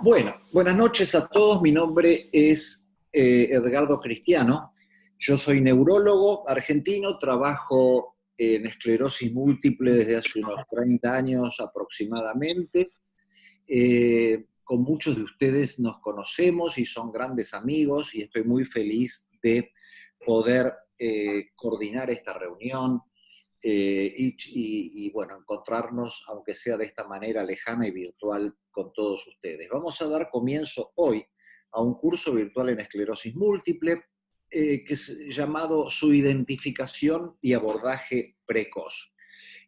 Bueno, buenas noches a todos. Mi nombre es Edgardo Cristiano. Yo soy neurólogo argentino, trabajo en esclerosis múltiple desde hace unos 30 años aproximadamente. Con muchos de ustedes nos conocemos y son grandes amigos y estoy muy feliz de poder coordinar esta reunión bueno, encontrarnos, aunque sea de esta manera lejana y virtual, con todos ustedes. Vamos a dar comienzo hoy a un curso virtual en esclerosis múltiple que es llamado Su identificación y abordaje precoz.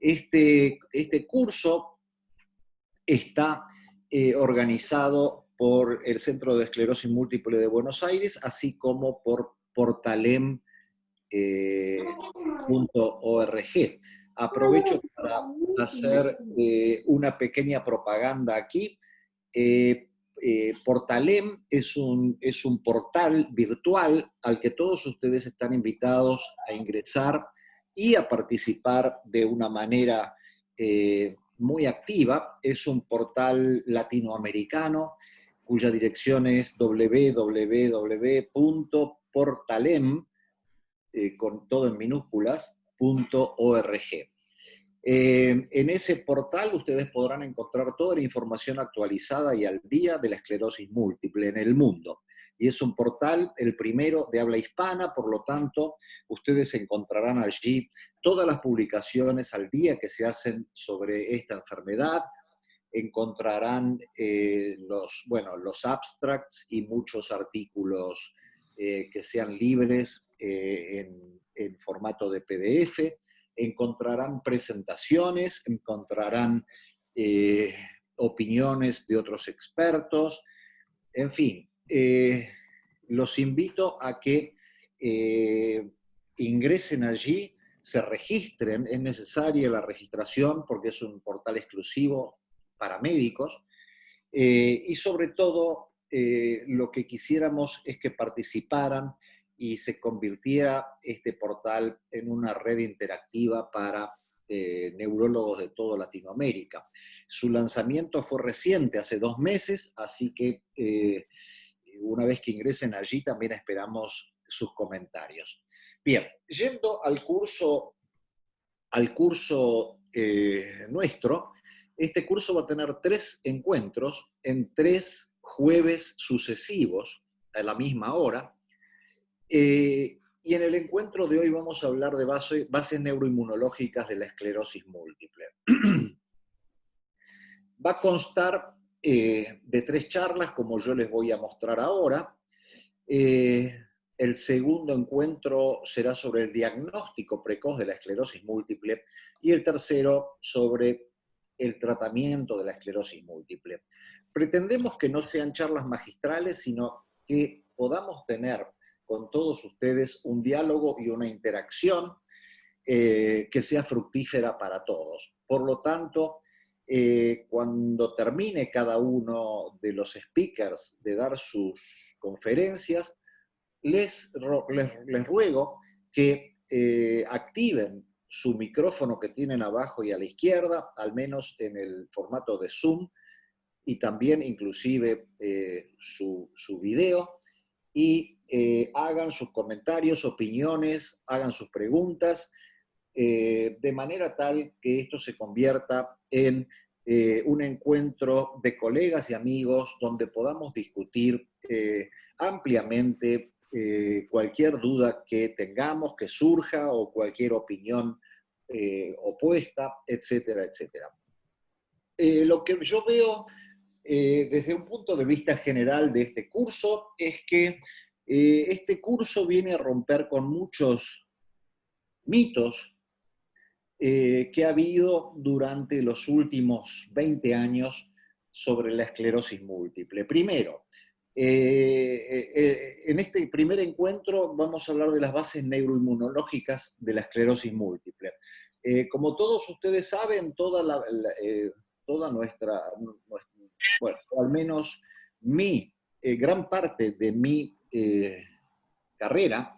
Este curso está organizado por el Centro de Esclerosis Múltiple de Buenos Aires, así como por Portalem .org. Aprovecho para hacer una pequeña propaganda aquí. Portalem es un portal virtual al que todos ustedes están invitados a ingresar y a participar de una manera muy activa. Es un portal latinoamericano cuya dirección es www.portalem, con todo en minúsculas, .org. En ese portal ustedes podrán encontrar toda la información actualizada y al día de la esclerosis múltiple en el mundo. Y es un portal, el primero de habla hispana, por lo tanto, ustedes encontrarán allí todas las publicaciones al día que se hacen sobre esta enfermedad, encontrarán los abstracts y muchos artículos que sean libres en formato de PDF, encontrarán presentaciones, encontrarán opiniones de otros expertos, en fin, los invito a que ingresen allí, se registren. Es necesaria la registración porque es un portal exclusivo para médicos, y sobre todo lo que quisiéramos es que participaran y se convirtiera este portal en una red interactiva para neurólogos de toda Latinoamérica. Su lanzamiento fue reciente, hace 2 meses, así que una vez que ingresen allí también esperamos sus comentarios. Bien, yendo al curso nuestro, este curso va a tener 3 encuentros en 3 jueves sucesivos a la misma hora. Y en el encuentro de hoy vamos a hablar de bases neuroinmunológicas de la esclerosis múltiple. Va a constar de 3 charlas, como yo les voy a mostrar ahora. El segundo encuentro será sobre el diagnóstico precoz de la esclerosis múltiple y el tercero sobre el tratamiento de la esclerosis múltiple. Pretendemos que no sean charlas magistrales, sino que podamos tener con todos ustedes un diálogo y una interacción que sea fructífera para todos. Por lo tanto, cuando termine cada uno de los speakers de dar sus conferencias, les ruego que activen su micrófono que tienen abajo y a la izquierda, al menos en el formato de Zoom, y también inclusive su video, y hagan sus comentarios, opiniones, hagan sus preguntas, de manera tal que esto se convierta en un encuentro de colegas y amigos donde podamos discutir ampliamente cualquier duda que tengamos, que surja, o cualquier opinión opuesta, etcétera, etcétera. Lo que yo veo desde un punto de vista general de este curso es que este curso viene a romper con muchos mitos que ha habido durante los últimos 20 años sobre la esclerosis múltiple. Primero, en este primer encuentro vamos a hablar de las bases neuroinmunológicas de la esclerosis múltiple. Como todos ustedes saben, toda nuestra, bueno, o al menos gran parte de mi carrera,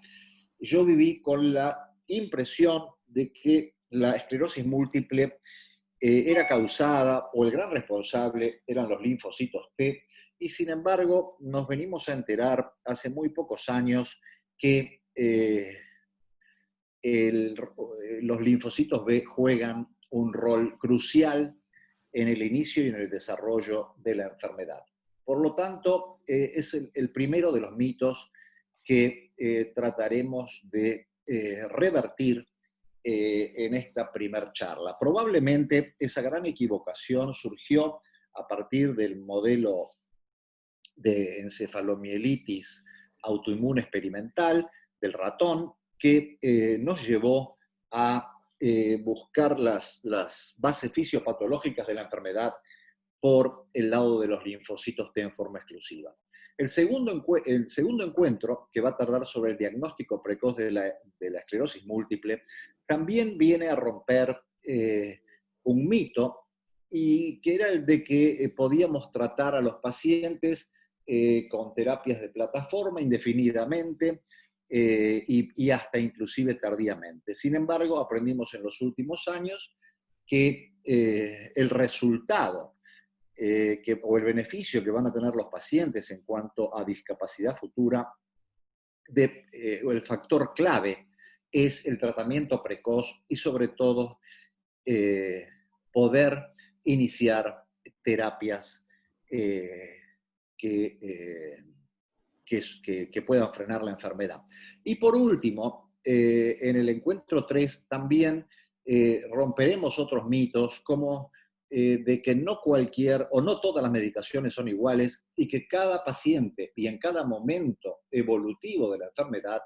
yo viví con la impresión de que la esclerosis múltiple era causada, o el gran responsable eran los linfocitos T, y sin embargo nos venimos a enterar hace muy pocos años que los linfocitos B juegan un rol crucial en el inicio y en el desarrollo de la enfermedad. Por lo tanto, es el primero de los mitos que trataremos de revertir en esta primer charla. Probablemente esa gran equivocación surgió a partir del modelo de encefalomielitis autoinmune experimental del ratón, que nos llevó a buscar las bases fisiopatológicas de la enfermedad por el lado de los linfocitos T en forma exclusiva. El segundo encuentro, que va a tardar sobre el diagnóstico precoz de la esclerosis múltiple, también viene a romper un mito, y que era el de que podíamos tratar a los pacientes con terapias de plataforma indefinidamente y hasta inclusive tardíamente. Sin embargo, aprendimos en los últimos años que el resultado o el beneficio que van a tener los pacientes en cuanto a discapacidad futura, el factor clave es el tratamiento precoz y sobre todo poder iniciar terapias que puedan frenar la enfermedad. Y por último, en el encuentro 3 también romperemos otros mitos como de que no cualquier o no todas las medicaciones son iguales y que cada paciente y en cada momento evolutivo de la enfermedad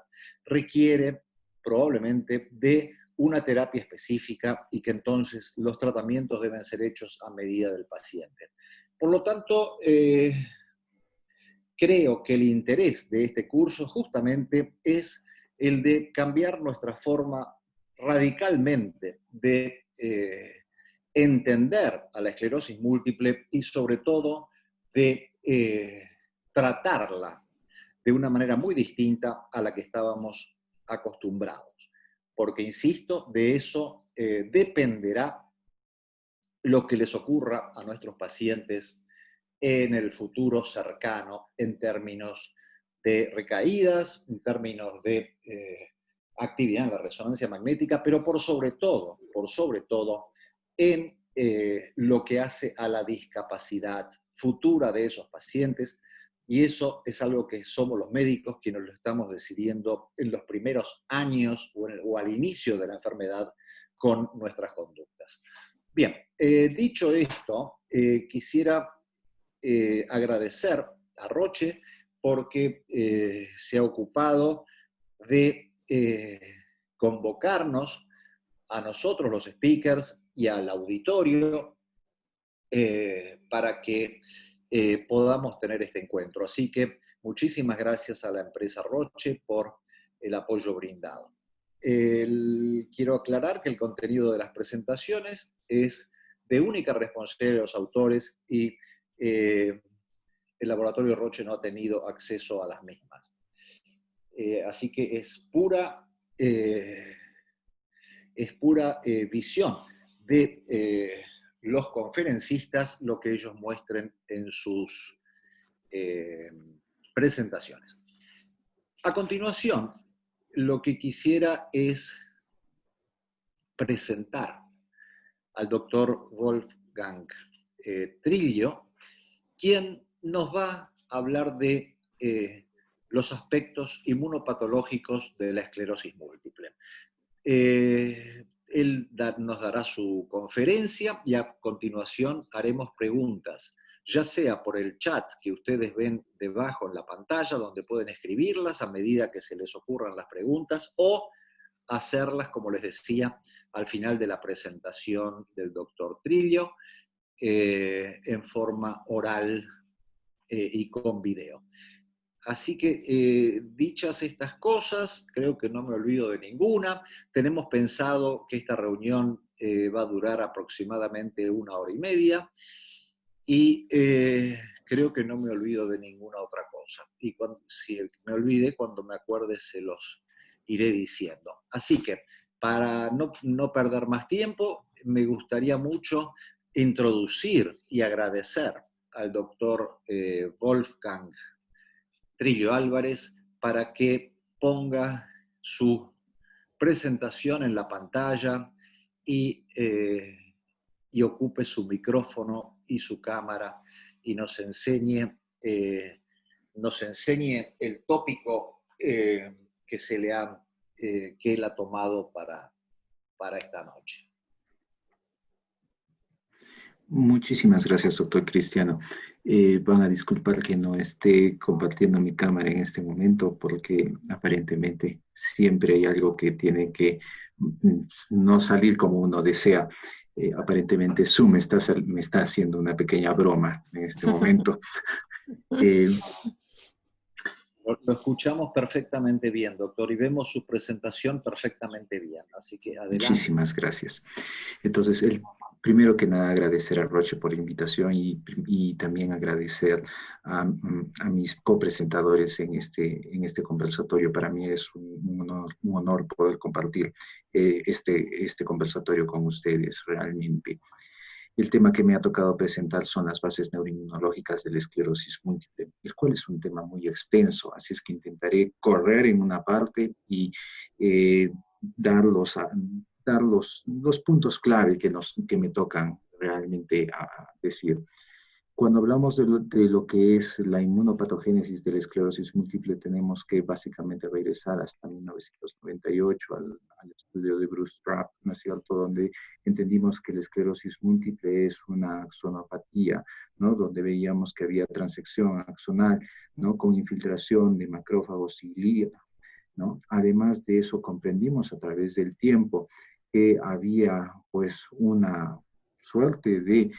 requiere probablemente de una terapia específica y que entonces los tratamientos deben ser hechos a medida del paciente. Por lo tanto, creo que el interés de este curso justamente es el de cambiar nuestra forma radicalmente de entender a la esclerosis múltiple y sobre todo de tratarla de una manera muy distinta a la que estábamos acostumbrados. Porque, insisto, de eso dependerá lo que les ocurra a nuestros pacientes en el futuro cercano en términos de recaídas, en términos de actividad en la resonancia magnética, pero por sobre todo en lo que hace a la discapacidad futura de esos pacientes, y eso es algo que somos los médicos quienes lo estamos decidiendo en los primeros años o al inicio de la enfermedad con nuestras conductas. Bien, dicho esto, quisiera agradecer a Roche porque se ha ocupado de convocarnos a nosotros los speakers y al auditorio para que podamos tener este encuentro. Así que muchísimas gracias a la empresa Roche por el apoyo brindado. Quiero aclarar que el contenido de las presentaciones es de única responsabilidad de los autores y el laboratorio Roche no ha tenido acceso a las mismas. Así que es pura visión de los conferencistas lo que ellos muestren en sus presentaciones. A continuación, lo que quisiera es presentar al doctor Wolfgang Trillo, quien nos va a hablar de los aspectos inmunopatológicos de la esclerosis múltiple. Él nos dará su conferencia y a continuación haremos preguntas, ya sea por el chat que ustedes ven debajo en la pantalla, donde pueden escribirlas a medida que se les ocurran las preguntas, o hacerlas, como les decía, al final de la presentación del doctor Trillo, en forma oral y con video. Así que, dichas estas cosas, creo que no me olvido de ninguna. Tenemos pensado que esta reunión va a durar aproximadamente 1 hora y media, y creo que no me olvido de ninguna otra cosa. Y si me olvide, cuando me acuerde se los iré diciendo. Así que, para no perder más tiempo, me gustaría mucho introducir y agradecer al doctor Wolfgang Trillo Álvarez para que ponga su presentación en la pantalla y ocupe su micrófono y su cámara y nos enseñe el tópico que que él ha tomado para esta noche. Muchísimas gracias, doctor Cristiano. Van a disculpar que no esté compartiendo mi cámara en este momento porque aparentemente siempre hay algo que tiene que no salir como uno desea. Aparentemente Zoom me está haciendo una pequeña broma en este momento. Lo escuchamos perfectamente bien, doctor, y vemos su presentación perfectamente bien. Así que adelante. Muchísimas gracias. Entonces, primero que nada, agradecer a Roche por la invitación y también agradecer a mis copresentadores en este conversatorio. Para mí es un honor poder compartir este conversatorio con ustedes realmente. El tema que me ha tocado presentar son las bases neuroinmunológicas de la esclerosis múltiple, el cual es un tema muy extenso, así es que intentaré correr en una parte y dar los puntos clave que me tocan realmente a decir. Cuando hablamos de lo que es la inmunopatogénesis de la esclerosis múltiple, tenemos que básicamente regresar hasta 1998 al estudio de Bruce Trapp, ¿no es cierto?, donde entendimos que la esclerosis múltiple es una axonopatía, ¿no?, donde veíamos que había transección axonal, ¿no?, con infiltración de macrófagos y glía, ¿no? Además de eso, comprendimos a través del tiempo que había pues una suerte de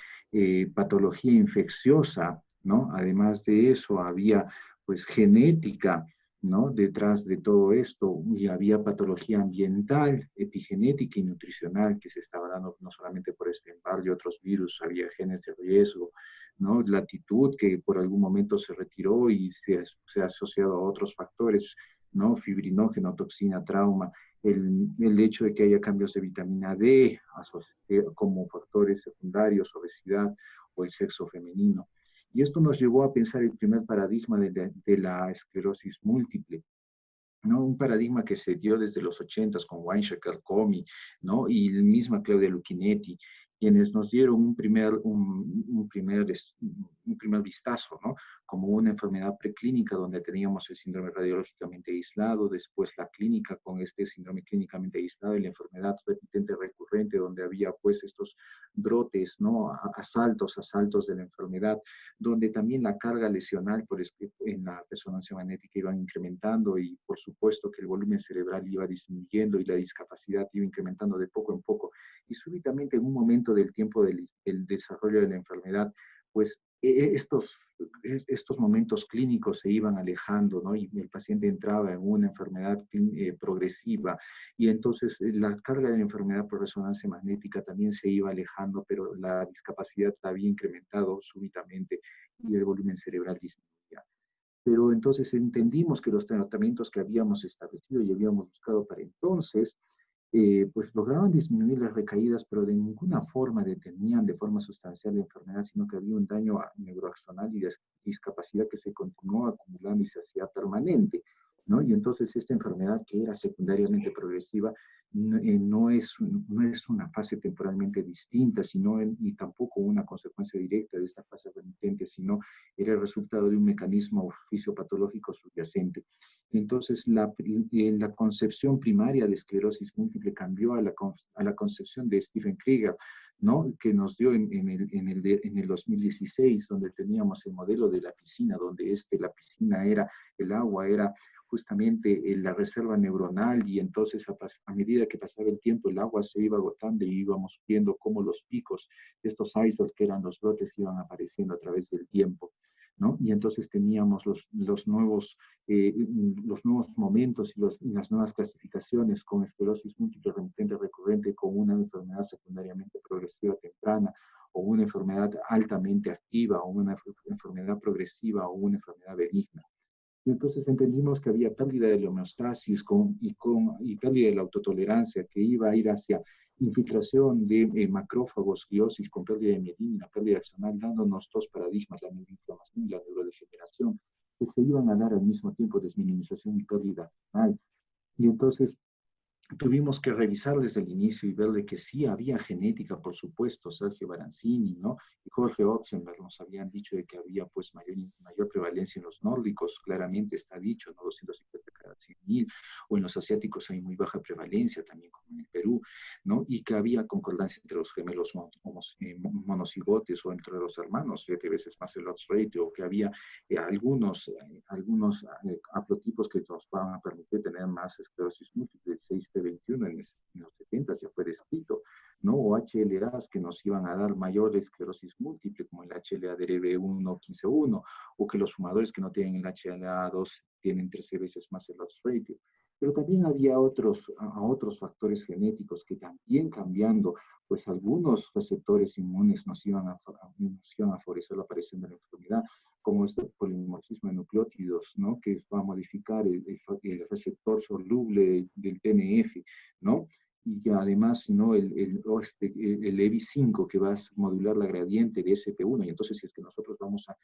patología infecciosa, ¿no? Además de eso, había pues genética, ¿no? Detrás de todo esto, y había patología ambiental, epigenética y nutricional que se estaba dando no solamente por Epstein-Barr y otros virus, había genes de riesgo, ¿no? Latitud que por algún momento se retiró y se ha asociado a otros factores, ¿no? Fibrinógeno, toxina, trauma, el hecho de que haya cambios de vitamina D como factores secundarios, obesidad o el sexo femenino. Y esto nos llevó a pensar el primer paradigma de la esclerosis múltiple, ¿no? Un paradigma que se dio desde los 80s con Weinschenker, Comey, ¿no? Y la misma Claudia Luchinetti, quienes nos dieron un primer vistazo, ¿no? Como una enfermedad preclínica donde teníamos el síndrome radiológicamente aislado, después la clínica con este síndrome clínicamente aislado y la enfermedad repitente recurrente donde había pues estos brotes, ¿no? Asaltos de la enfermedad, donde también la carga lesional en la resonancia magnética iban incrementando y por supuesto que el volumen cerebral iba disminuyendo y la discapacidad iba incrementando de poco en poco. Y súbitamente en un momento del tiempo del desarrollo de la enfermedad, pues estos momentos clínicos se iban alejando, ¿no? Y el paciente entraba en una enfermedad progresiva y entonces la carga de la enfermedad por resonancia magnética también se iba alejando, pero la discapacidad había incrementado súbitamente y el volumen cerebral disminuía. Pero entonces entendimos que los tratamientos que habíamos establecido y habíamos buscado para entonces, pues lograban disminuir las recaídas, pero de ninguna forma detenían de forma sustancial la enfermedad, sino que había un daño neuroaxonal y discapacidad que se continuó acumulando y se hacía permanente, ¿no? Y entonces esta enfermedad que era secundariamente progresiva no es una fase temporalmente distinta, y tampoco una consecuencia directa de esta fase remitente, sino era el resultado de un mecanismo fisiopatológico subyacente. Entonces, la concepción primaria de esclerosis múltiple cambió a la concepción de Stephen Krieger, ¿no? Que nos dio en el 2016, donde teníamos el modelo de la piscina, donde la piscina el agua era justamente la reserva neuronal y entonces a medida que pasaba el tiempo el agua se iba agotando y íbamos viendo cómo los picos de estos icebergs que eran los brotes iban apareciendo a través del tiempo, ¿no? Y entonces teníamos los nuevos momentos y las nuevas clasificaciones con esclerosis múltiple remitente recurrente, con una enfermedad secundariamente progresiva temprana, o una enfermedad altamente activa, o una enfermedad progresiva, o una enfermedad benigna. Y entonces entendimos que había pérdida de la homeostasis y pérdida de la autotolerancia, que iba a ir hacia infiltración de macrófagos, gliosis con pérdida de mielina, pérdida axonal, dándonos dos paradigmas, la neuroinflamación y la neurodegeneración, que se iban a dar al mismo tiempo, desminimización y pérdida axonal. Y entonces tuvimos que revisar desde el inicio y ver de que sí había genética, por supuesto. Sergio Baranzini, ¿no? Y Jorge Otzenberg nos habían dicho de que había pues mayor prevalencia en los nórdicos, claramente está dicho, ¿no? 250 cada 100.000, o en los asiáticos hay muy baja prevalencia, también como en el Perú, ¿no? Y que había concordancia entre los gemelos monocigotes o entre los hermanos, 7 veces más el odds ratio, o que había algunos haplotipos que nos van a permitir tener más esclerosis múltiple, 6p21 en los 70 ya fue descrito, ¿no? O HLAs que nos iban a dar mayor esclerosis múltiple, como el HLA-DRB1 15-1, o que los fumadores que no tienen el HLA-2 tienen 13 veces más el odds ratio. Pero también había otros factores genéticos que también cambiando, pues algunos receptores inmunes nos iban a favorecer la aparición de la enfermedad, como este polimorfismo de nucleótidos, ¿no? Que va a modificar el receptor soluble del TNF, ¿no? Y además, ¿no? el EBI5 que va a modular la gradiente de SP1, y entonces si es que nosotros vamos a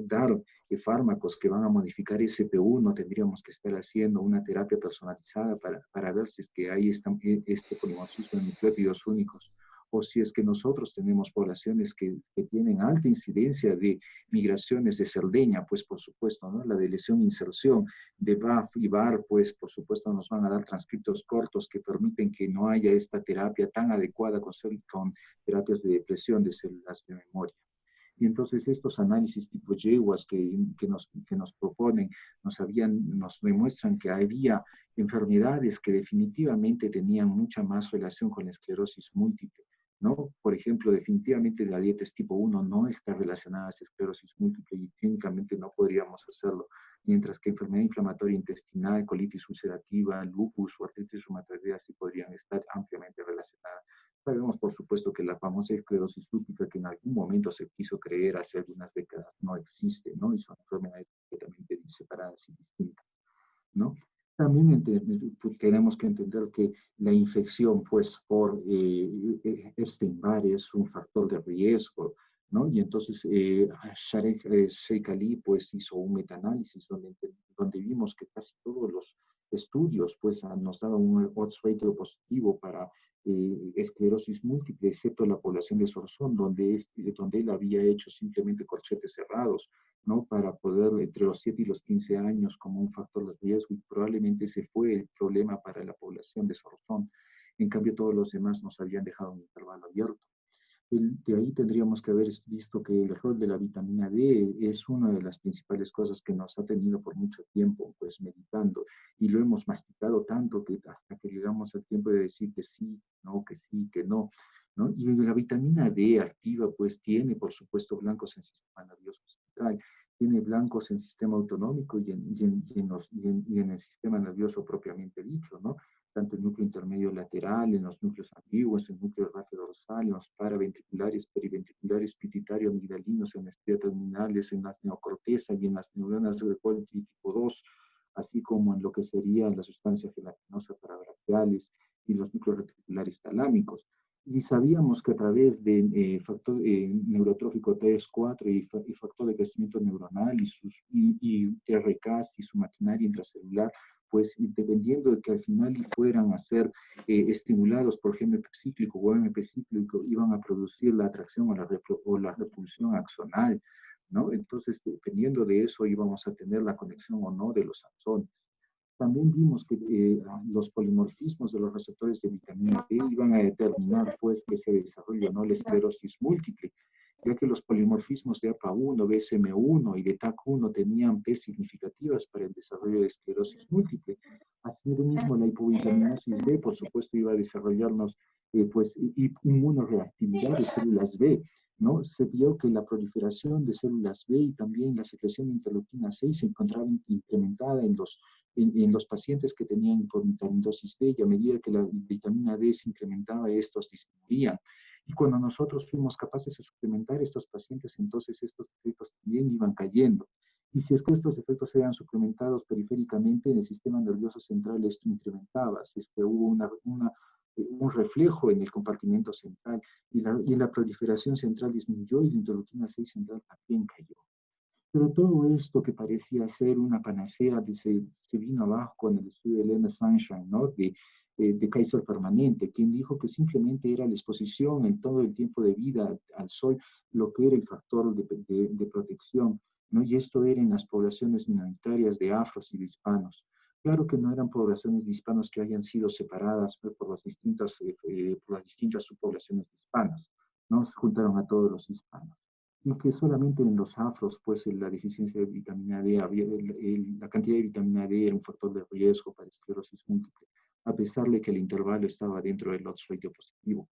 dar fármacos que van a modificar SP1, tendríamos que estar haciendo una terapia personalizada para ver si es que hay este polimorfismo de nucleótidos únicos, o si es que nosotros tenemos poblaciones que tienen alta incidencia de migraciones de Cerdeña, pues por supuesto, ¿no? La de lesión-inserción de BAF y BAR, pues por supuesto nos van a dar transcriptos cortos que permiten que no haya esta terapia tan adecuada con terapias de depresión de células de memoria. Y entonces estos análisis tipo yeguas que nos proponen nos demuestran que había enfermedades que definitivamente tenían mucha más relación con la esclerosis múltiple, ¿no? Por ejemplo, definitivamente la diabetes tipo 1 no está relacionada a la esclerosis múltiple y clínicamente no podríamos hacerlo, mientras que enfermedad inflamatoria intestinal, colitis ulcerativa, lupus o artritis reumatoidea sí podrían estar ampliamente relacionadas. Sabemos, por supuesto, que la famosa esclerosis múltiple que en algún momento se quiso creer hace algunas décadas no existe, ¿no? Y son enfermedades completamente separadas y distintas, ¿no? También tenemos que entender que la infección, pues, por Epstein-Barr es un factor de riesgo, ¿no? Y entonces, Sheikh Ali, pues, hizo un metaanálisis donde vimos que casi todos los estudios, pues, nos daban un odds ratio positivo para esclerosis múltiple, excepto la población de Sorzón, donde él había hecho simplemente corchetes cerrados, ¿no? Para poder entre los 7 y los 15 años como un factor de riesgo, y probablemente ese fue el problema para la población de Sorzón. En cambio, todos los demás nos habían dejado un intervalo abierto. De ahí tendríamos que haber visto que el rol de la vitamina D es una de las principales cosas que nos ha tenido por mucho tiempo, pues, meditando, y lo hemos masticado tanto que hasta que llegamos al tiempo de decir que sí, no, que sí, que no, ¿no? Y la vitamina D activa, pues, tiene, por supuesto, blancos en el sistema nervioso central, tiene blancos en sistema autonómico y en el sistema nervioso propiamente dicho, ¿no? Tanto el núcleo intermedio lateral, en los núcleos ambiguos, el núcleo rápido dorsal, en los paraventriculares, periventriculares, pituitario, amigdalinos, en las estrias terminales, en las neocorteza y en las neuronas de Golgi tipo 2, así como en lo que sería la sustancia gelatinosa parabraquiales y los núcleos reticulares talámicos. Y sabíamos que a través de factor neurotrófico TS4 y factor de crecimiento neuronal y TRKs y su maquinaria intracelular, pues dependiendo de que al final fueran a ser estimulados por GMP cíclico o MP cíclico, iban a producir la atracción o la repulsión axonal, ¿no? Entonces, dependiendo de eso, íbamos a tener la conexión o no de los axones. También vimos que los polimorfismos de los receptores de vitamina D iban a determinar, pues, que se desarrolle o no la esclerosis múltiple, ya que los polimorfismos de APA1, BSM1 y de TAC1 tenían P significativas para el desarrollo de esclerosis múltiple. Asimismo, la hipovitaminosis D, por supuesto, iba a desarrollarnos pues, inmunoreactividad de células B, ¿no? Se vio que la proliferación de células B y también la secreción de interleuquina 6 se encontraba incrementada en los pacientes que tenían hipovitaminosis D, y a medida que la vitamina D se incrementaba, estos disminuían. Y cuando nosotros fuimos capaces de suplementar estos pacientes, entonces estos efectos también iban cayendo. Y si es que estos efectos eran suplementados periféricamente en el sistema nervioso central, esto incrementaba. Si es que hubo un reflejo en el compartimento central y la proliferación central disminuyó y la interleuquina 6 central también cayó. Pero todo esto que parecía ser una panacea se vino abajo con el estudio de Lena Sunshine, ¿no? De Kaiser permanente, quien dijo que simplemente era la exposición en todo el tiempo de vida al sol lo que era el factor de protección, ¿no? Y esto era en las poblaciones minoritarias de afros y de hispanos. Claro que no eran poblaciones de hispanos que hayan sido separadas por por las distintas subpoblaciones de hispanos, ¿no? Se juntaron a todos los hispanos y que solamente en los afros, pues la deficiencia de vitamina D, la cantidad de vitamina D era un factor de riesgo para esclerosis múltiple, a pesar de que el intervalo estaba dentro del odds ratio positivo.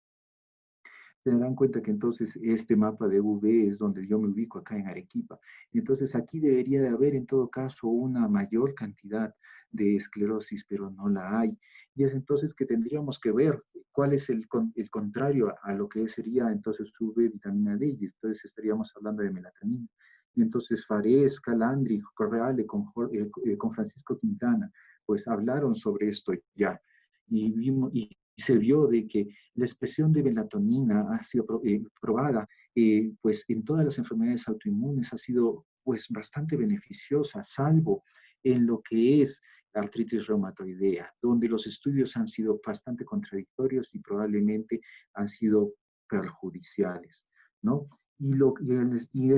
Se darán cuenta que entonces este mapa de UV es donde yo me ubico acá en Arequipa. Entonces aquí debería de haber en todo caso una mayor cantidad de esclerosis, pero no la hay. Y es entonces que tendríamos que ver cuál es el contrario a lo que sería entonces UV, vitamina D, y entonces estaríamos hablando de melatonina. Y entonces Fares, Calandri, Correale con Francisco Quintana, pues hablaron sobre esto ya. Y se vio de que la expresión de melatonina ha sido probada pues en todas las enfermedades autoinmunes ha sido pues bastante beneficiosa, salvo en lo que es la artritis reumatoidea, donde los estudios han sido bastante contradictorios y probablemente han sido perjudiciales, ¿no? Y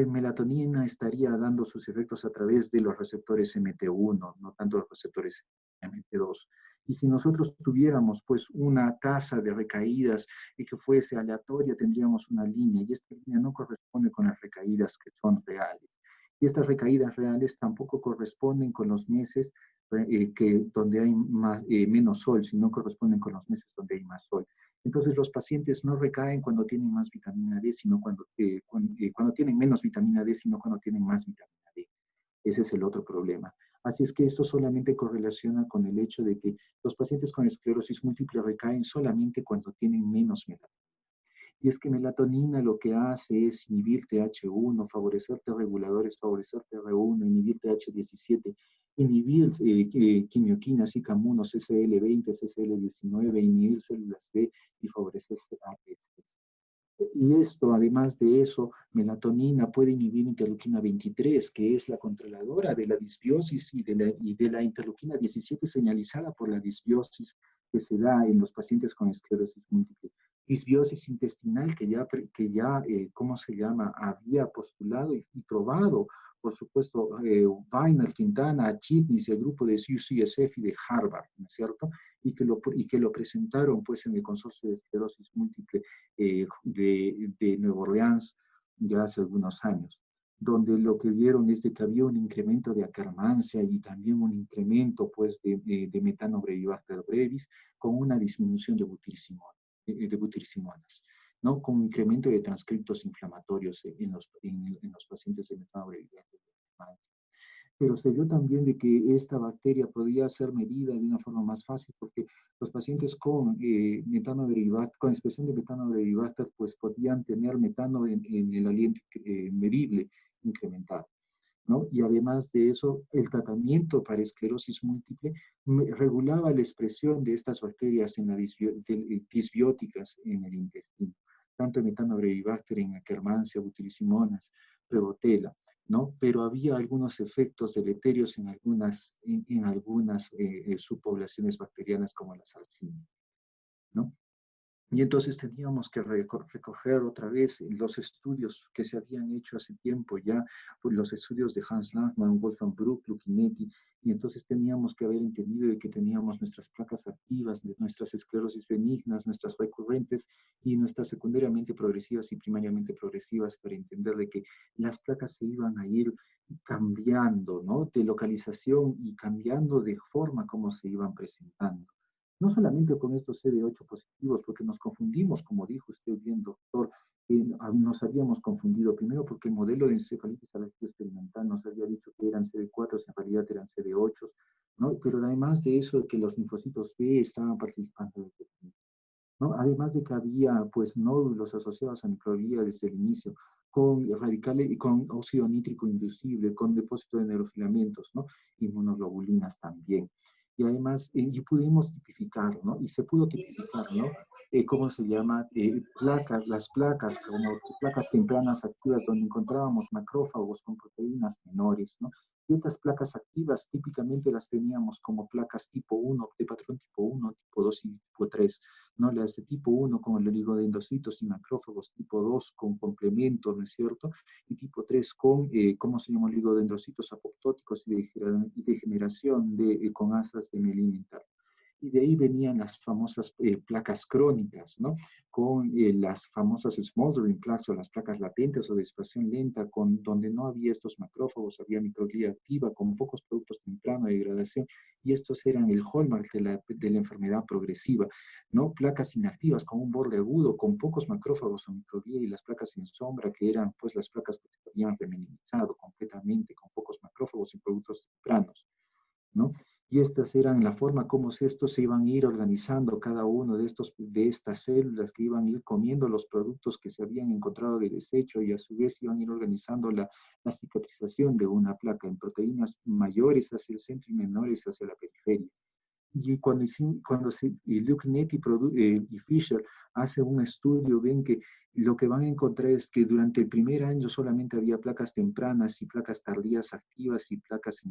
melatonina estaría dando sus efectos a través de los receptores MT1, no tanto los receptores MT2. Y si nosotros tuviéramos pues una tasa de recaídas y que fuese aleatoria, tendríamos una línea y esta línea no corresponde con las recaídas que son reales. Y estas recaídas reales tampoco corresponden con los meses donde hay menos sol, sino corresponden con los meses donde hay más sol. Entonces los pacientes no recaen cuando tienen más vitamina D, sino cuando tienen menos vitamina D, sino cuando tienen más vitamina D. Ese es el otro problema. Así es que esto solamente correlaciona con el hecho de que los pacientes con esclerosis múltiple recaen solamente cuando tienen menos melatonina. Y es que melatonina lo que hace es inhibir TH1, favorecer T reguladores, favorecer TR1, inhibir TH17, inhibir quimioquinas y camunos, CCL20, CCL19, inhibir células B y favorecer ATS. Y esto, además de eso, melatonina puede inhibir interleuquina 23, que es la controladora de la disbiosis y de la interleuquina 17 señalizada por la disbiosis que se da en los pacientes con esclerosis múltiple. Disbiosis intestinal que ya ¿cómo se llama? Había postulado y probado, por supuesto, Weiner, Quintana, Chitnis y el grupo de UCSF y de Harvard, ¿no es cierto? Y que lo presentaron pues en el consorcio de esclerosis múltiple de Nueva Orleans ya hace algunos años, donde lo que vieron es de que había un incremento de acarmancia y también un incremento pues de metanobreivibacter brevis con una disminución de butiricimonas, ¿no? Con un incremento de transcriptos inflamatorios en los pacientes de metanobreivibacter brevis. Pero se vio también de que esta bacteria podía ser medida de una forma más fácil porque los pacientes con con expresión de metanobreivibacter pues podían tener metano en el aliento medible incrementado, ¿no? Y además de eso, el tratamiento para esclerosis múltiple regulaba la expresión de estas bacterias en disbióticas en el intestino, tanto metanobreivibacter en Akkermansia, butiricimonas, Prevotella, ¿no? Pero había algunos efectos deleterios en algunas subpoblaciones bacterianas como la Salcina, ¿no? Y entonces teníamos que recoger otra vez los estudios que se habían hecho hace tiempo ya, pues los estudios de Hans Langmann, Wolfgang Bruck, Luchinetti, y entonces teníamos que haber entendido de que teníamos nuestras placas activas, nuestras esclerosis benignas, nuestras recurrentes y nuestras secundariamente progresivas y primariamente progresivas para entender de que las placas se iban a ir cambiando, ¿no? De localización y cambiando de forma como se iban presentando. No solamente con estos CD8 positivos, porque nos confundimos, como dijo usted bien, doctor, nos habíamos confundido primero porque el modelo de encefalitis alérgica experimental nos había dicho que eran CD4, en realidad eran CD8, ¿no? Pero además de eso, que los linfocitos B estaban participando desde el inicio, ¿no? Además de que había, pues, nódulos asociados a microglía desde el inicio, con radicales y con óxido nítrico inducible, con depósito de neurofilamentos, ¿no? Inmunoglobulinas también. Y además, y pudimos tipificar, ¿no? Y se pudo tipificar, ¿no? ¿Cómo se llama? Placas, las placas, como placas tempranas activas, donde encontrábamos macrófagos con proteínas menores, ¿no? Y estas placas activas típicamente las teníamos como placas tipo 1, de patrón tipo 1, tipo 2 y tipo 3, ¿no? Las de tipo 1 con el oligodendrocitos y macrófagos, tipo 2 con complemento, ¿no es cierto? Y tipo 3 con, ¿cómo se llama? Oligodendrocitos apoptóticos y de generación con asas de mielina interna. Y de ahí venían las famosas placas crónicas, ¿no? Con las famosas smoldering plaques o las placas latentes o de expansión lenta, donde no había estos macrófagos, había microglía activa con pocos productos temprano de degradación, y estos eran el hallmark de la enfermedad progresiva, ¿no? Placas inactivas con un borde agudo, con pocos macrófagos o microglía, y las placas en sombra, que eran pues las placas que se habían feminizado completamente, con pocos macrófagos y productos tempranos, ¿no? Y estas eran la forma como estos se iban a ir organizando, cada uno de estas células que iban a ir comiendo los productos que se habían encontrado de desecho, y a su vez iban a ir organizando la cicatrización de una placa en proteínas mayores hacia el centro y menores hacia la periferia. Y y Luke Nett y Fisher hacen un estudio, ven que lo que van a encontrar es que durante el primer año solamente había placas tempranas y placas tardías activas y placas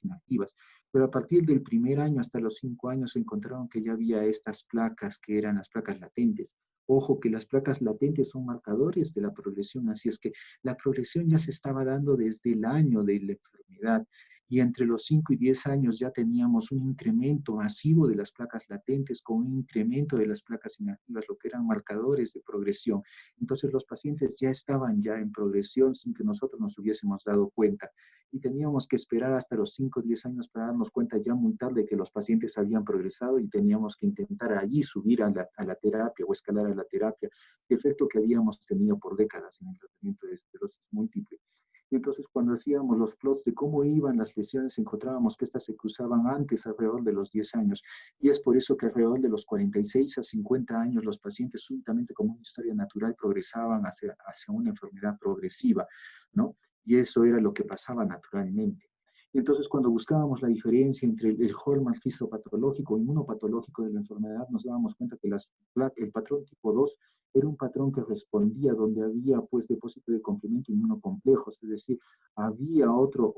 inactivas. Pero a partir del primer año hasta los 5 años encontraron que ya había estas placas que eran las placas latentes. Ojo que las placas latentes son marcadores de la progresión, así es que la progresión ya se estaba dando desde el año de la enfermedad, y entre los 5 y 10 años ya teníamos un incremento masivo de las placas latentes con un incremento de las placas inactivas, lo que eran marcadores de progresión. Entonces los pacientes ya estaban ya en progresión sin que nosotros nos hubiésemos dado cuenta, y teníamos que esperar hasta los 5 o 10 años para darnos cuenta ya muy tarde que los pacientes habían progresado, y teníamos que intentar allí subir a la terapia o escalar a la terapia, efecto que habíamos tenido por décadas en el tratamiento de esclerosis múltiple. Y entonces cuando hacíamos los plots de cómo iban las lesiones, encontrábamos que estas se cruzaban antes, alrededor de los 10 años. Y es por eso que alrededor de los 46 a 50 años los pacientes súbitamente, como una historia natural, progresaban hacia una enfermedad progresiva, ¿no? Y eso era lo que pasaba naturalmente. Entonces, cuando buscábamos la diferencia entre el hallmark fisiopatológico e inmunopatológico de la enfermedad, nos dábamos cuenta que el patrón tipo 2 era un patrón que respondía donde había pues depósito de complemento inmunocomplejos, es decir, había otro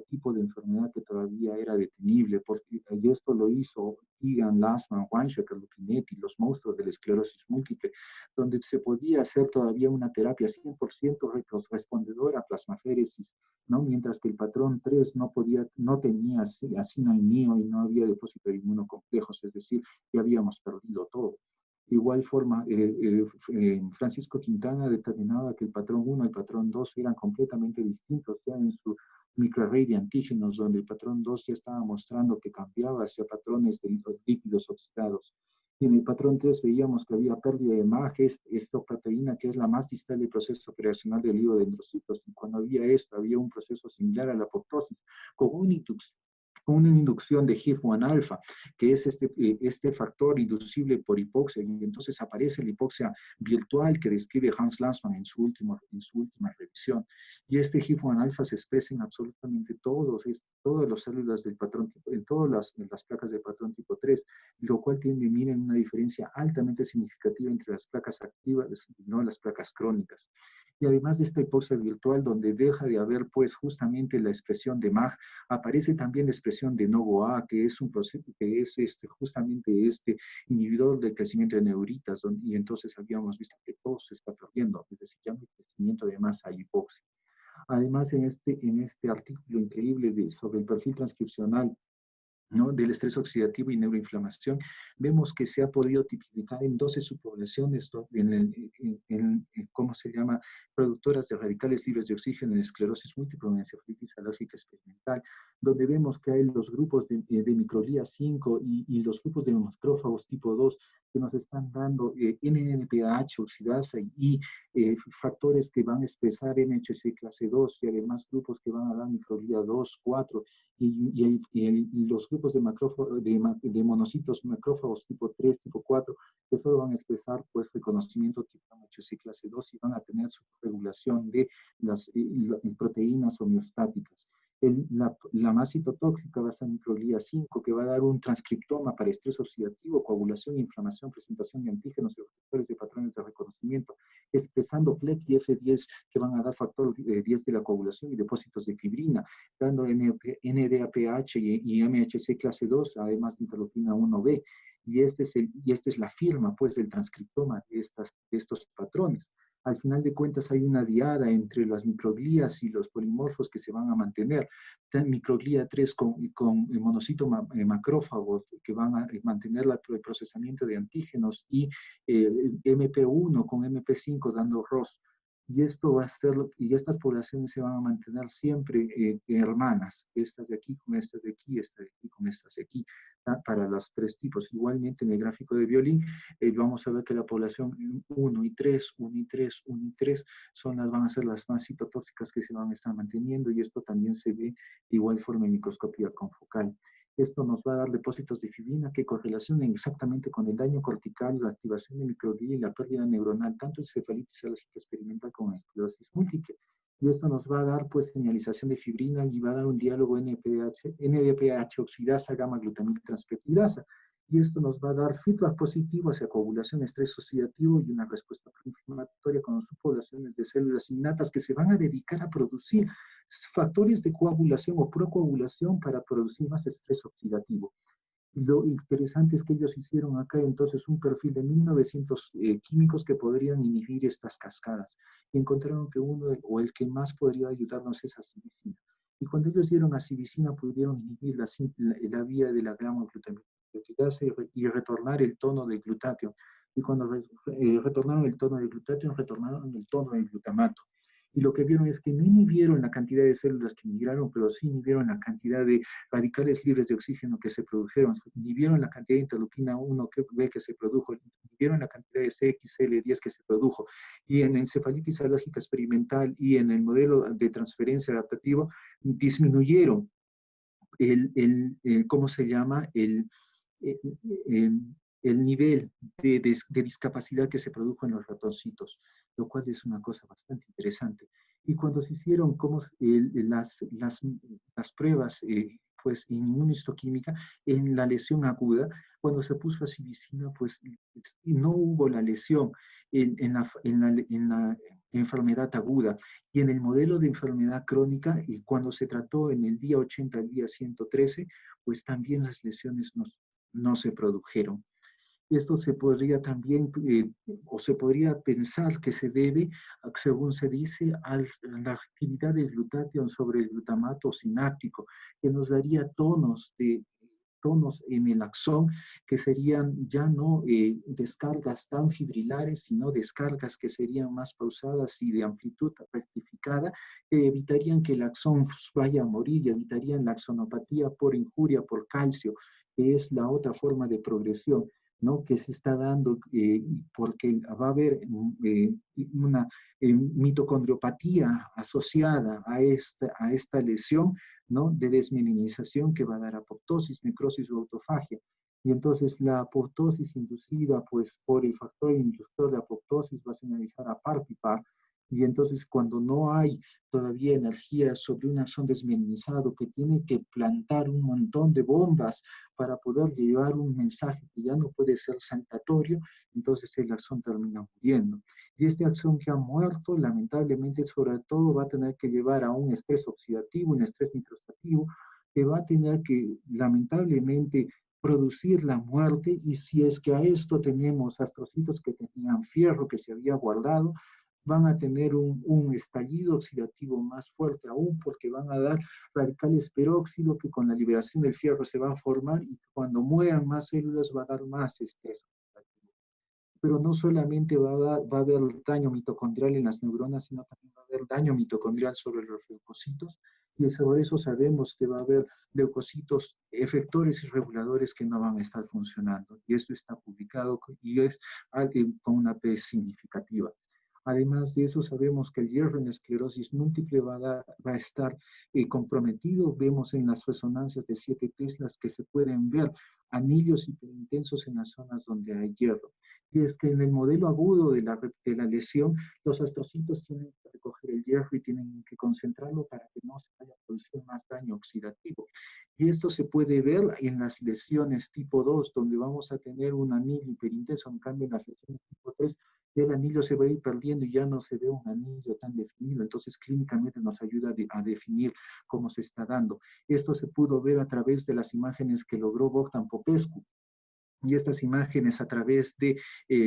tipo de enfermedad que todavía era detenible, y esto lo hizo Egan, Lassman, Weizsäcker, Lupinetti, los monstruos de la esclerosis múltiple, donde se podía hacer todavía una terapia 100% respondedora a plasmaféresis, ¿no? Mientras que el patrón 3 no tenía acina y NIO y no había depósito de inmunocomplejos, es decir, ya habíamos perdido todo. De igual forma, Francisco Quintana determinaba que el patrón 1 y el patrón 2 eran completamente distintos, ya en su microarray de antígenos, donde el patrón 2 ya estaba mostrando que cambiaba hacia patrones de lípidos oxidados. Y en el patrón 3 veíamos que había pérdida de MAG, esta proteína que es la más distal del proceso operacional del oligodendrocitos. Y cuando había esto, había un proceso similar a la apoptosis, con una inducción de HIF-1 alfa, que es este factor inducible por hipoxia, y entonces aparece la hipoxia virtual que describe Hans Lanzmann en su última revisión. Y este HIF-1 alfa se expresa en absolutamente todas las células del patrón, en todas las placas del patrón tipo 3, lo cual miren una diferencia altamente significativa entre las placas activas y no las placas crónicas. Y además de esta hipoxia virtual, donde deja de haber pues justamente la expresión de MAG, aparece también la expresión de NOVO-A, que es un proceso que es justamente este inhibidor del crecimiento de neuritas, y entonces habíamos visto que todo se está perdiendo, es decir, ya no hay crecimiento de masa, hay hipoxia. Además, en este artículo increíble sobre el perfil transcripcional, ¿no?, del estrés oxidativo y neuroinflamación, vemos que se ha podido tipificar en 12 subpoblaciones ¿cómo se llama?, productoras de radicales libres de oxígeno en esclerosis múltiple o en encefalitis alérgica experimental, donde vemos que hay los grupos de microglía 5 y los grupos de macrófagos tipo 2 que nos están dando NNPH oxidasa y factores que van a expresar MHC clase 2 y además grupos que van a dar microglía 2, 4 y los grupos de monocitos macrófagos tipo 3, tipo 4 que solo van a expresar pues reconocimiento tipo MHC clase 2 y van a tener su regulación de las proteínas homeostáticas. La más citotóxica va a ser microglía 5, que va a dar un transcriptoma para estrés oxidativo, coagulación, inflamación, presentación de antígenos y factores de patrones de reconocimiento, expresando FLEX y F10, que van a dar factor 10 de la coagulación y depósitos de fibrina, dando NDAPH y MHC clase 2, además de interleuquina 1B. Y esta es la firma, pues, del transcriptoma de estos patrones. Al final de cuentas hay una diada entre las microglías y los polimorfos que se van a mantener. Microglía 3 con monocito macrófago que van a mantener el procesamiento de antígenos y MP1 con MP5 dando ROS. Y esto va a ser, y estas poblaciones se van a mantener siempre hermanas, estas de aquí con estas de aquí, esta de aquí con estas de aquí, para los tres tipos. Igualmente en el gráfico de violín vamos a ver que la población 1 y 3, 1 y 3, 1 y 3 van a ser las más citotóxicas que se van a estar manteniendo y esto también se ve de igual forma en microscopía confocal. Esto nos va a dar depósitos de fibrina que correlacionan exactamente con el daño cortical, la activación de microglía y la pérdida neuronal, tanto en encefalitis alérgica experimental como en esclerosis múltiple. Y esto nos va a dar pues señalización de fibrina y va a dar un diálogo NDPH oxidasa, gamma glutamil transpeptidasa. Y esto nos va a dar feedback positivo hacia coagulación, estrés oxidativo y una respuesta inflamatoria con subpoblaciones de células innatas que se van a dedicar a producir factores de coagulación o procoagulación para producir más estrés oxidativo. Lo interesante es que ellos hicieron acá entonces un perfil de 1900 químicos que podrían inhibir estas cascadas y encontraron que uno o el que más podría ayudarnos es acivicina. Y cuando ellos dieron acivicina pudieron inhibir la vía de la gamma-glutamilasa y retornar el tono del glutatión. Y cuando retornaron el tono del glutatión, retornaron el tono del glutamato. Y lo que vieron es que no inhibieron la cantidad de células que migraron, pero sí inhibieron la cantidad de radicales libres de oxígeno que se produjeron, inhibieron la cantidad de interleuquina 1B que se produjo, inhibieron la cantidad de CXL10 que se produjo. Y en encefalitis alérgica experimental y en el modelo de transferencia adaptativo, disminuyeron ¿cómo se llama? El nivel de discapacidad que se produjo en los ratoncitos, lo cual es una cosa bastante interesante. Y cuando se hicieron las pruebas pues, en inmunohistoquímica en la lesión aguda, cuando se puso acivicina, pues no hubo la lesión en la enfermedad aguda. Y en el modelo de enfermedad crónica, y cuando se trató en el día 80 al día 113, pues también las lesiones no se produjeron. Esto se podría también, o se podría pensar que se debe, según se dice, a la actividad del glutatión sobre el glutamato sináptico, que nos daría tonos en el axón, que serían ya no descargas tan fibrilares, sino descargas que serían más pausadas y de amplitud rectificada, que evitarían que el axón vaya a morir y evitarían la axonopatía por injuria, por calcio, que es la otra forma de progresión, ¿no? Que se está dando porque va a haber una mitocondriopatía asociada a esta lesión, ¿no? De desmielinización que va a dar apoptosis, necrosis o autofagia. Y entonces la apoptosis inducida pues, por el factor inductor de apoptosis va a señalizar a PARP y PAR. Y entonces cuando no hay todavía energía sobre un axón desmielinizado que tiene que plantar un montón de bombas para poder llevar un mensaje que ya no puede ser saltatorio, entonces el axón termina muriendo. Y este axón que ha muerto, lamentablemente, sobre todo va a tener que llevar a un estrés oxidativo, un estrés nitrosativo, que va a tener que, lamentablemente, producir la muerte, y si es que a esto tenemos astrocitos que tenían fierro que se había guardado, van a tener un estallido oxidativo más fuerte aún porque van a dar radicales peróxido que con la liberación del fierro se van a formar y cuando mueran más células va a dar más estrés oxidativo. pero no solamente va a haber daño mitocondrial en las neuronas, sino también va a haber daño mitocondrial sobre los leucocitos, y sobre eso sabemos que va a haber leucocitos efectores y reguladores que no van a estar funcionando. Y esto está publicado y es con una P significativa. Además de eso, sabemos que el hierro en esclerosis múltiple va a estar comprometido. Vemos en las resonancias de 7 teslas que se pueden ver anillos hiperintensos en las zonas donde hay hierro. Y es que en el modelo agudo de la lesión, los astrocitos tienen que recoger el hierro y tienen que concentrarlo para que no se vaya a producir más daño oxidativo. Y esto se puede ver en las lesiones tipo 2, donde vamos a tener un anillo hiperintenso. En cambio, en las lesiones tipo 3, el anillo se va a ir perdiendo y ya no se ve un anillo tan definido. Entonces, clínicamente nos ayuda a definir cómo se está dando. Esto se pudo ver a través de las imágenes que logró Bogdan Popescu. Y estas imágenes a través de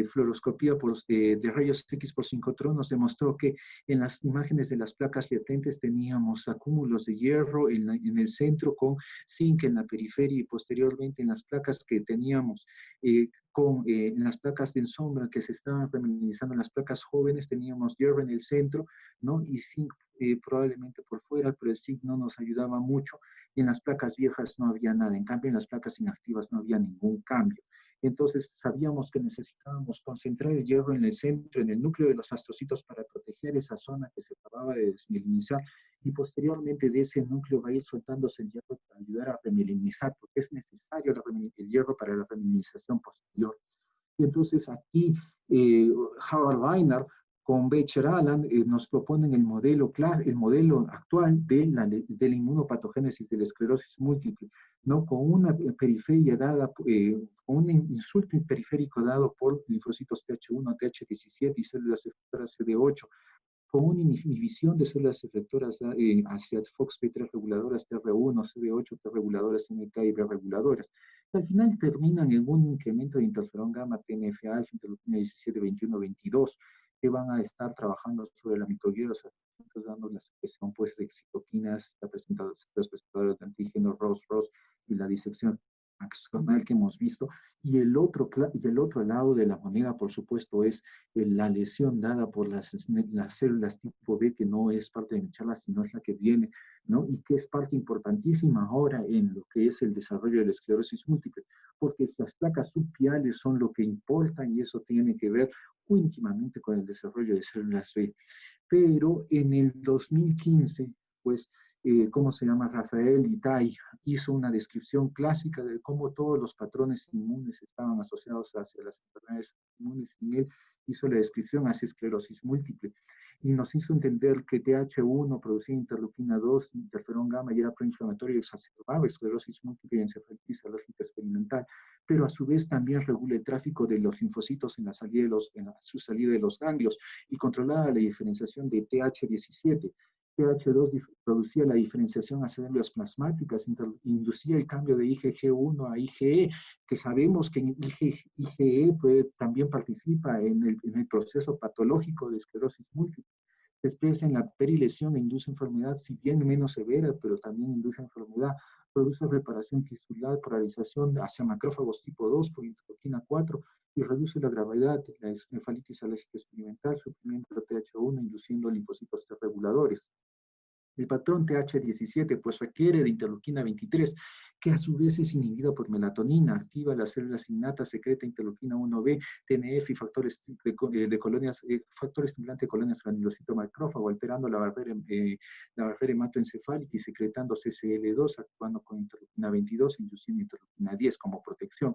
fluoroscopía de rayos X por sincrotrón nos demostró que en las imágenes de las placas latentes teníamos acúmulos de hierro en el centro con zinc en la periferia, y posteriormente en las placas que teníamos en las placas de sombra que se estaban feminizando, en las placas jóvenes teníamos hierro en el centro, ¿no? Y zinc probablemente por fuera, pero el zinc no nos ayudaba mucho, y en las placas viejas no había nada. En cambio, en las placas inactivas no había ningún cambio. Entonces, sabíamos que necesitábamos concentrar el hierro en el centro, en el núcleo de los astrocitos, para proteger esa zona que se acababa de desmielinizar, y posteriormente de ese núcleo va a ir soltándose el hierro para ayudar a remielinizar, porque es necesario el hierro para la remilinización posterior. Y entonces aquí Howard Weiner con Becher Allen nos proponen el modelo actual de la inmunopatogénesis de la esclerosis múltiple, ¿no? Con una periferia dada, con un insulto periférico dado por linfocitos Th1, Th17 y células efectoras CD8, con una inhibición de células efectoras hacia FOXP3 reguladoras, TR1, CD8, T reguladoras, NK y B reguladoras. Al final terminan en un incremento de interferón gamma, TNF-alfa, interleuquina 17, 21, 22, que van a estar trabajando sobre la microbiota, dando la secreción pues, de citoquinas, está presentado los presentadores de antígeno, ROS, y la disección axonal que hemos visto. Y el otro lado de la moneda, por supuesto, es la lesión dada por las células tipo B, que no es parte de mi charla, sino es la que viene, ¿no? Y que es parte importantísima ahora en lo que es el desarrollo de la esclerosis múltiple, porque las placas subpiales son lo que importan, y eso tiene que ver íntimamente con el desarrollo de células B. Pero en el 2015, pues, ¿cómo se llama? Rafael Itay hizo una descripción clásica de cómo todos los patrones inmunes estaban asociados hacia las enfermedades inmunes, y él hizo la descripción hacia esclerosis múltiple. Y nos hizo entender que TH1 producía interleuquina 2, interferón gamma, y era proinflamatorio y exacerbaba esclerosis múltiple y encefalitis alérgica experimental, pero a su vez también regula el tráfico de los linfocitos en su salida de los ganglios, y controlaba la diferenciación de TH17. TH2 producía la diferenciación a células plasmáticas, inducía el cambio de IgG1 a IgE, que sabemos que IgE pues, también participa en el proceso patológico de esclerosis múltiple. Se expresa en la perilesión e induce enfermedad, si bien menos severa, pero también induce enfermedad. Produce reparación tisular, polarización hacia macrófagos tipo 2 por interleuquina 4, y reduce la gravedad de la encefalitis alérgica experimental, suprimiendo TH1, induciendo linfocitos T reguladores. El patrón TH17 pues requiere de interleuquina 23, que a su vez es inhibida por melatonina, activa las células innatas, secreta interleuquina 1B, TNF y factores de colonias, factor estimulante de colonias granulocito macrófago, alterando la barrera hematoencefálica y secretando CCL2, actuando con interleuquina 22, induciendo interleuquina 10 como protección.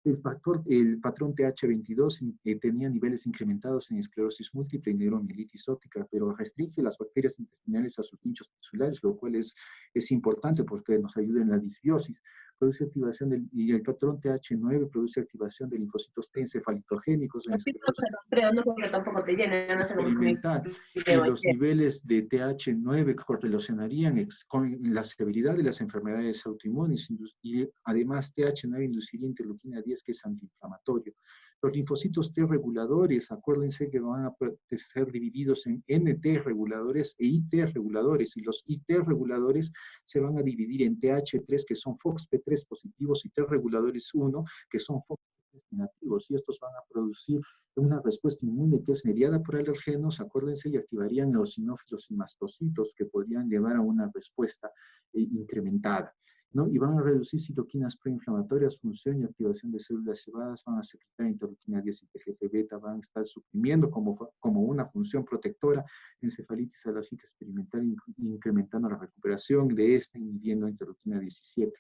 El patrón TH22 tenía niveles incrementados en esclerosis múltiple y neuromielitis óptica, pero restringe las bacterias intestinales a sus nichos tisulares, lo cual es importante porque nos ayuda en la disbiosis. Produce activación y el patrón TH9 produce activación de linfocitos T encefalitogénicos en esclerosis No porque tampoco te llena, no sé cómo experimental, y los niveles de TH9 correlacionarían con la severidad de las enfermedades autoinmunes, y además TH9 induciría interleuquina 10, que es antiinflamatorio. Los linfocitos T reguladores, acuérdense que van a ser divididos en NT reguladores e IT reguladores, y los IT reguladores se van a dividir en TH3, que son FOXP3 positivos, y T reguladores 1, que son FOXP3 linfocytos nativos, y estos van a producir una respuesta inmune que es mediada por alergenos, acuérdense, y activarían eosinófilos y mastocitos que podrían llevar a una respuesta incrementada, ¿no? Y van a reducir citoquinas proinflamatorias, función y activación de células cebadas, van a secretar interleuquina 10 y TGF-beta, van a estar suprimiendo como una función protectora encefalitis alérgica experimental, incrementando la recuperación de esta, inhibiendo interleuquina 17.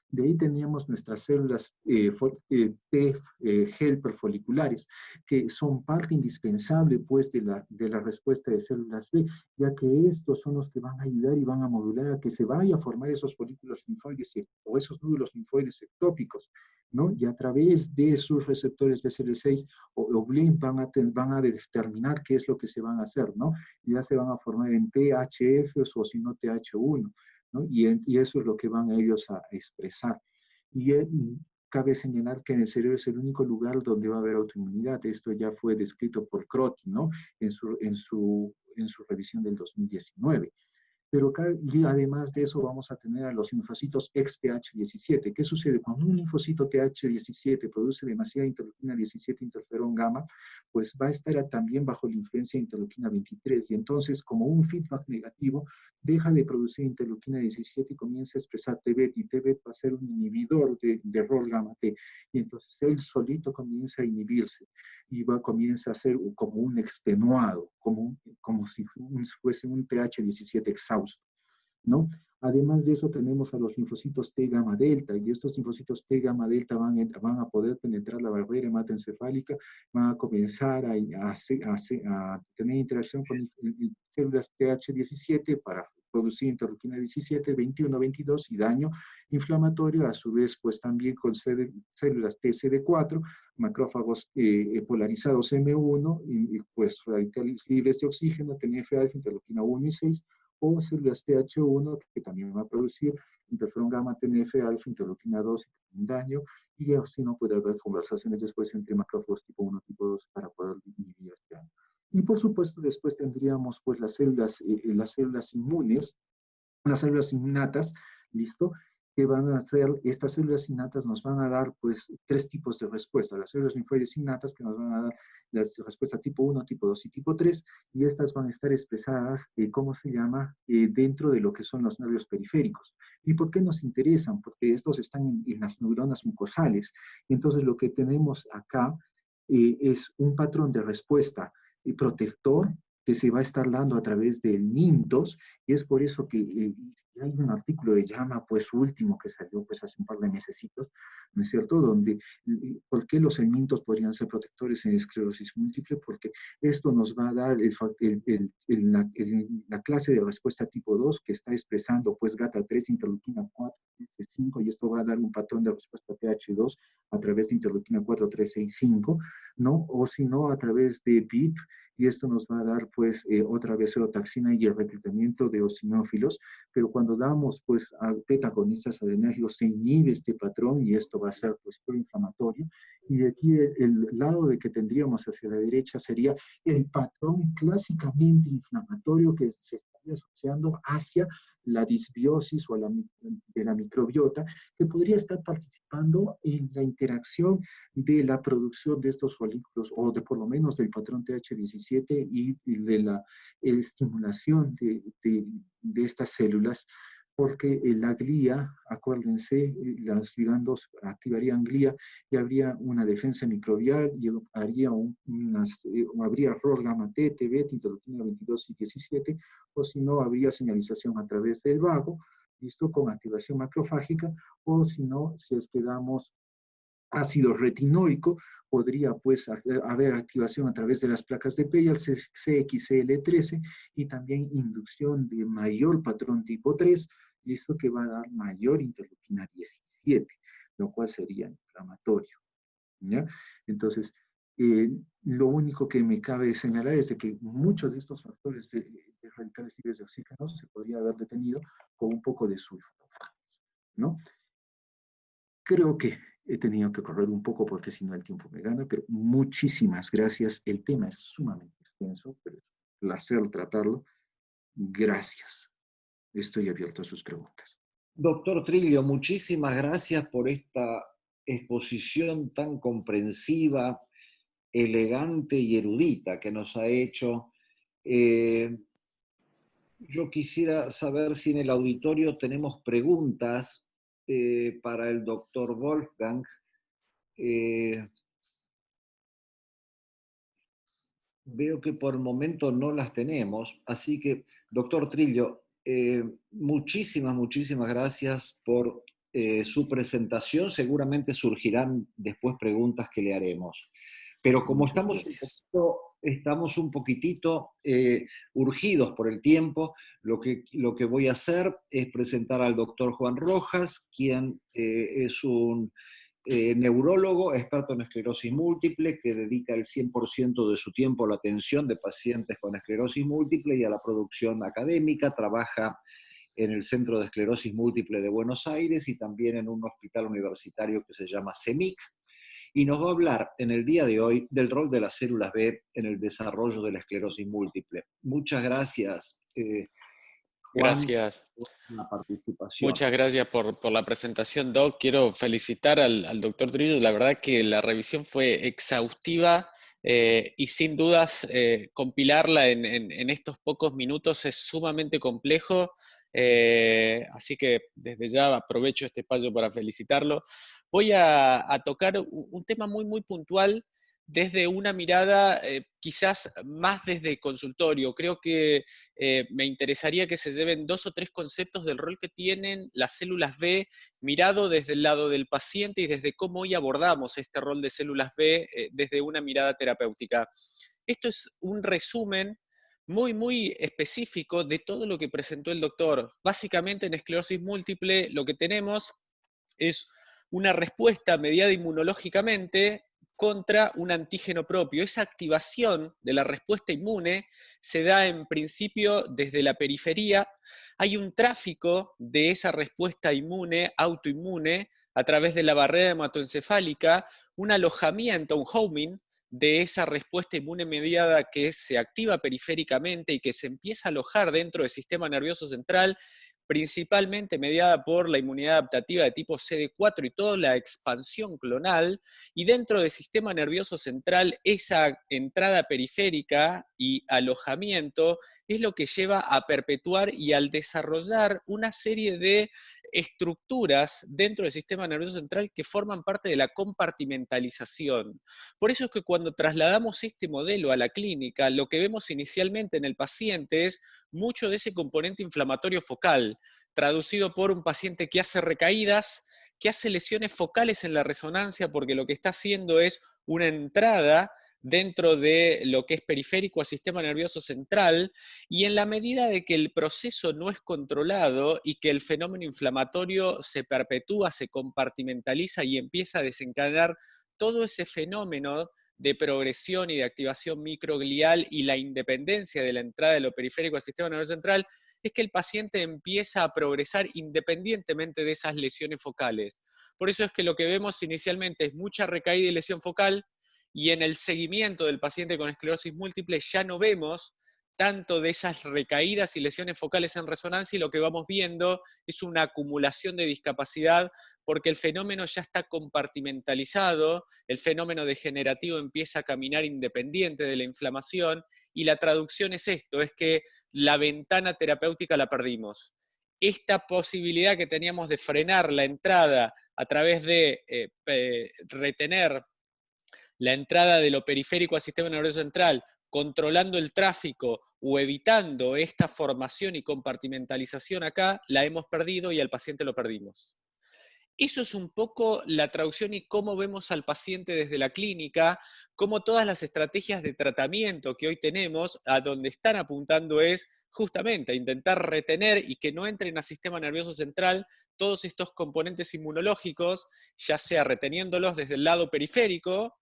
De ahí teníamos nuestras células T helper foliculares, que son parte indispensable pues, de la respuesta de células B, ya que estos son los que van a ayudar y van a modular a que se vaya a formar esos folículos linfoides o esos nódulos linfoides ectópicos, ¿no? Y a través de sus receptores BCL6 o BLIN van a determinar qué es lo que se van a hacer, ¿no? Ya se van a formar en THF o si no TH1. ¿No? Y eso es lo que van ellos a expresar. Y cabe señalar que en el cerebro es el único lugar donde va a haber autoinmunidad. Esto ya fue descrito por Crotty, ¿no? En su revisión del 2019. Pero y además de eso vamos a tener a los linfocitos ex-TH17. ¿Qué sucede? Cuando un linfocito TH17 produce demasiada interleuquina 17 interferón gamma, pues va a estar también bajo la influencia de interleuquina 23, y entonces como un feedback negativo deja de producir interleuquina 17 y comienza a expresar TBET, y TBET va a ser un inhibidor de rol gamma T, y entonces él solito comienza a inhibirse y comienza a ser como un extenuado, como si fuese un TH17 exhausto, ¿no? Además de eso tenemos a los linfocitos T gamma delta, y estos linfocitos T gamma delta van a poder penetrar la barrera hematoencefálica, van a comenzar a tener interacción con células TH17 para producir interleuquina 17, 21, 22 y daño inflamatorio, a su vez pues también con células TCD4, macrófagos polarizados M1, y pues radicales libres de oxígeno, TNF-alfa, interleuquina 1 y 6, o células TH1, que también va a producir interferón gamma, TNF-alfa, interleuquina 2 y daño, y si no puede haber conversaciones después entre macrófagos tipo 1 y tipo 2 para poder inhibir este daño. Y por supuesto después tendríamos pues las células inmunes, las células innatas, ¿listo? Que van a hacer, estas células innatas nos van a dar pues tres tipos de respuesta. Las células linfoides innatas que nos van a dar la respuesta tipo 1, tipo 2 y tipo 3, y estas van a estar expresadas, ¿cómo se llama? Dentro de lo que son los nervios periféricos. ¿Y por qué nos interesan? Porque estos están en las neuronas mucosales. Entonces lo que tenemos acá es un patrón de respuesta protector que se va a estar dando a través del MINTOS, y es por eso que hay un artículo de JAMA, pues último, que salió pues hace un par de mesecitos, ¿no es cierto?, donde, ¿por qué los MINTOS podrían ser protectores en esclerosis múltiple? Porque esto nos va a dar la clase de respuesta tipo 2 que está expresando pues GATA3, interleuquina 4, 5, y esto va a dar un patrón de respuesta TH2 a través de interleuquina 4, 3, 6, 5, ¿no? O si no, a través de BIP, y esto nos va a dar pues otra vez serotaxina y el reclutamiento de eosinófilos, pero cuando damos pues a beta-agonistas adrenérgicos se inhibe este patrón y esto va a ser pues proinflamatorio, y de aquí el lado de que tendríamos hacia la derecha sería el patrón clásicamente inflamatorio que se estaría asociando hacia la disbiosis o de la microbiota, que podría estar participando en la interacción de la producción de estos folículos, o de por lo menos del patrón TH17 y de la estimulación de estas células, porque la glía, acuérdense, los ligandos activarían glía y habría una defensa microbial y habría ROR gamma T, TBET, interleuquina 22 y 17, o si no, habría señalización a través del vago, listo, con activación macrofágica, o si no, si es que damos ácido retinoico, podría pues haber activación a través de las placas de Peyer, CXCL13, y también inducción de mayor patrón tipo 3, y esto que va a dar mayor interleuquina 17, lo cual sería inflamatorio, ¿ya? Entonces, lo único que me cabe señalar es de que muchos de estos factores de radicales libres de oxígeno se podría haber detenido con un poco de sulforafanos, ¿no? Creo que he tenido que correr un poco porque si no el tiempo me gana, pero muchísimas gracias. El tema es sumamente extenso, pero es un placer tratarlo. Gracias. Estoy abierto a sus preguntas. Doctor Trillo, muchísimas gracias por esta exposición tan comprensiva, elegante y erudita que nos ha hecho. Yo quisiera saber si en el auditorio tenemos preguntas para el doctor Wolfgang. Veo que por el momento no las tenemos, así que, doctor Trillo, muchísimas gracias por su presentación. Seguramente surgirán después preguntas que le haremos. Pero como Muchas gracias. estamos un poquitito urgidos por el tiempo, lo que voy a hacer es presentar al doctor Juan Rojas, quien es un neurólogo, experto en esclerosis múltiple, que dedica el 100% de su tiempo a la atención de pacientes con esclerosis múltiple y a la producción académica. Trabaja en el Centro de Esclerosis Múltiple de Buenos Aires y también en un hospital universitario que se llama CEMIC. Y nos va a hablar en el día de hoy del rol de las células B en el desarrollo de la esclerosis múltiple. Muchas gracias, Juan, Gracias. por la participación. Muchas gracias por la presentación, Doc. Quiero felicitar al doctor Trillo. La verdad que la revisión fue exhaustiva y sin dudas compilarla en estos pocos minutos es sumamente complejo. Así que desde ya aprovecho este espacio para felicitarlo. Voy a tocar un tema muy puntual desde una mirada quizás más desde consultorio. Creo que me interesaría que se lleven 2 o 3 conceptos del rol que tienen las células B mirado desde el lado del paciente y desde cómo hoy abordamos este rol de células B desde una mirada terapéutica. Esto es un resumen muy específico de todo lo que presentó el doctor. Básicamente en esclerosis múltiple lo que tenemos es una respuesta mediada inmunológicamente contra un antígeno propio. Esa activación de la respuesta inmune se da en principio desde la periferia. Hay un tráfico de esa respuesta inmune, autoinmune, a través de la barrera hematoencefálica, un alojamiento, un homing, de esa respuesta inmune mediada que se activa periféricamente y que se empieza a alojar dentro del sistema nervioso central, principalmente mediada por la inmunidad adaptativa de tipo CD4 y toda la expansión clonal, y dentro del sistema nervioso central esa entrada periférica y alojamiento es lo que lleva a perpetuar y al desarrollar una serie de estructuras dentro del sistema nervioso central que forman parte de la compartimentalización. Por eso es que cuando trasladamos este modelo a la clínica, lo que vemos inicialmente en el paciente es mucho de ese componente inflamatorio focal, traducido por un paciente que hace recaídas, que hace lesiones focales en la resonancia, porque lo que está haciendo es una entrada dentro de lo que es periférico al sistema nervioso central, y en la medida de que el proceso no es controlado y que el fenómeno inflamatorio se perpetúa, se compartimentaliza y empieza a desencadenar todo ese fenómeno de progresión y de activación microglial y la independencia de la entrada de lo periférico al sistema nervioso central, es que el paciente empieza a progresar independientemente de esas lesiones focales. Por eso es que lo que vemos inicialmente es mucha recaída y lesión focal, y en el seguimiento del paciente con esclerosis múltiple ya no vemos tanto de esas recaídas y lesiones focales en resonancia, y lo que vamos viendo es una acumulación de discapacidad porque el fenómeno ya está compartimentalizado, el fenómeno degenerativo empieza a caminar independiente de la inflamación, y la traducción es esto, es que la ventana terapéutica la perdimos. Esta posibilidad que teníamos de frenar la entrada a través de retener la entrada de lo periférico al sistema nervioso central, controlando el tráfico o evitando esta formación y compartimentalización acá, la hemos perdido y al paciente lo perdimos. Eso es un poco la traducción y cómo vemos al paciente desde la clínica, cómo todas las estrategias de tratamiento que hoy tenemos, a donde están apuntando es justamente a intentar retener y que no entren al sistema nervioso central todos estos componentes inmunológicos, ya sea reteniéndolos desde el lado periférico,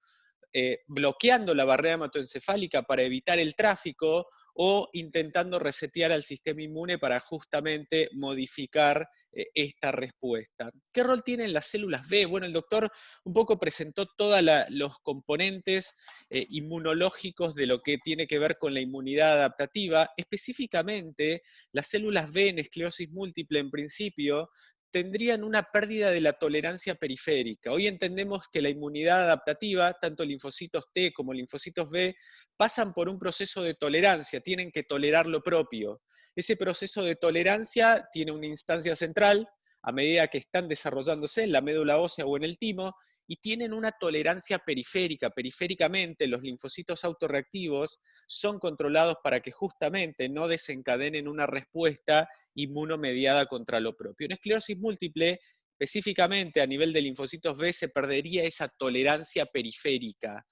bloqueando la barrera hematoencefálica para evitar el tráfico, o intentando resetear al sistema inmune para justamente modificar esta respuesta. ¿Qué rol tienen las células B? Bueno, el doctor un poco presentó todos los componentes inmunológicos de lo que tiene que ver con la inmunidad adaptativa. Específicamente, las células B en esclerosis múltiple, en principio, tendrían una pérdida de la tolerancia periférica. Hoy entendemos que la inmunidad adaptativa, tanto linfocitos T como linfocitos B, pasan por un proceso de tolerancia, tienen que tolerar lo propio. Ese proceso de tolerancia tiene una instancia central, a medida que están desarrollándose en la médula ósea o en el timo, y tienen una tolerancia periférica. Periféricamente, los linfocitos autorreactivos son controlados para que justamente no desencadenen una respuesta inmunomediada contra lo propio. En esclerosis múltiple, específicamente a nivel de linfocitos B, se perdería esa tolerancia periférica.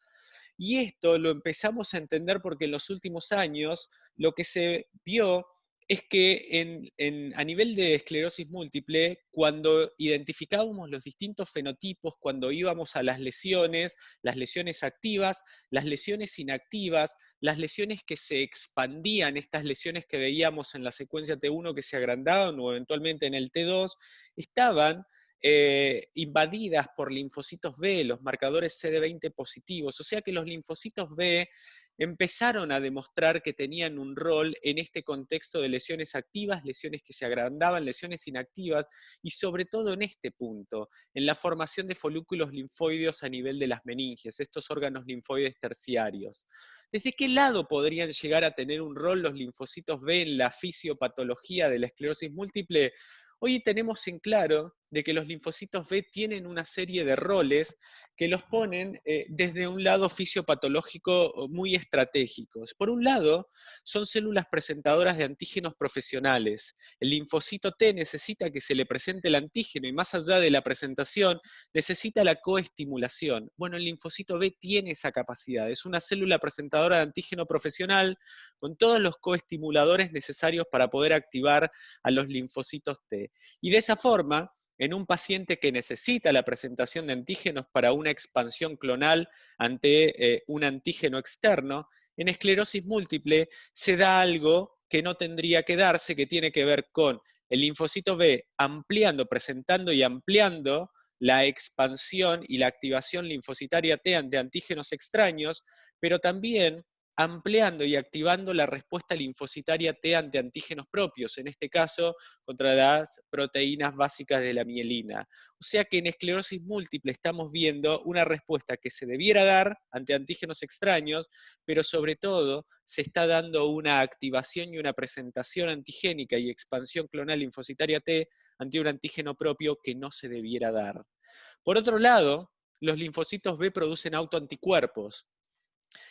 Y esto lo empezamos a entender porque en los últimos años lo que se vio es que a nivel de esclerosis múltiple, cuando identificábamos los distintos fenotipos, cuando íbamos a las lesiones activas, las lesiones inactivas, las lesiones que se expandían, estas lesiones que veíamos en la secuencia T1 que se agrandaban o eventualmente en el T2, estaban invadidas por linfocitos B, los marcadores CD20 positivos, o sea que los linfocitos B empezaron a demostrar que tenían un rol en este contexto de lesiones activas, lesiones que se agrandaban, lesiones inactivas, y sobre todo en este punto, en la formación de folículos linfoideos a nivel de las meninges, estos órganos linfoides terciarios. ¿Desde qué lado podrían llegar a tener un rol los linfocitos B en la fisiopatología de la esclerosis múltiple? Hoy tenemos en claro de que los linfocitos B tienen una serie de roles que los ponen desde un lado fisiopatológico muy estratégicos. Por un lado, son células presentadoras de antígenos profesionales. El linfocito T necesita que se le presente el antígeno y más allá de la presentación, necesita la coestimulación. Bueno, el linfocito B tiene esa capacidad. Es una célula presentadora de antígeno profesional con todos los coestimuladores necesarios para poder activar a los linfocitos T. Y de esa forma, en un paciente que necesita la presentación de antígenos para una expansión clonal ante un antígeno externo, en esclerosis múltiple se da algo que no tendría que darse, que tiene que ver con el linfocito B ampliando, presentando y ampliando la expansión y la activación linfocitaria T ante antígenos extraños, pero también ampliando y activando la respuesta linfocitaria T ante antígenos propios, en este caso contra las proteínas básicas de la mielina. O sea que en esclerosis múltiple estamos viendo una respuesta que se debiera dar ante antígenos extraños, pero sobre todo se está dando una activación y una presentación antigénica y expansión clonal linfocitaria T ante un antígeno propio que no se debiera dar. Por otro lado, los linfocitos B producen autoanticuerpos.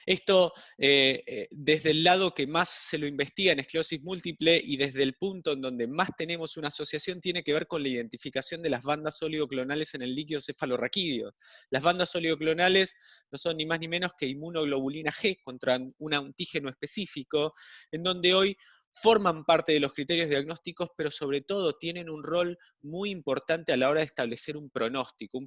Esto desde el lado que más se lo investiga en esclerosis múltiple y desde el punto en donde más tenemos una asociación tiene que ver con la identificación de las bandas oligoclonales en el líquido cefalorraquídeo. Las bandas oligoclonales no son ni más ni menos que inmunoglobulina G contra un antígeno específico, en donde hoy forman parte de los criterios diagnósticos, pero sobre todo tienen un rol muy importante a la hora de establecer un pronóstico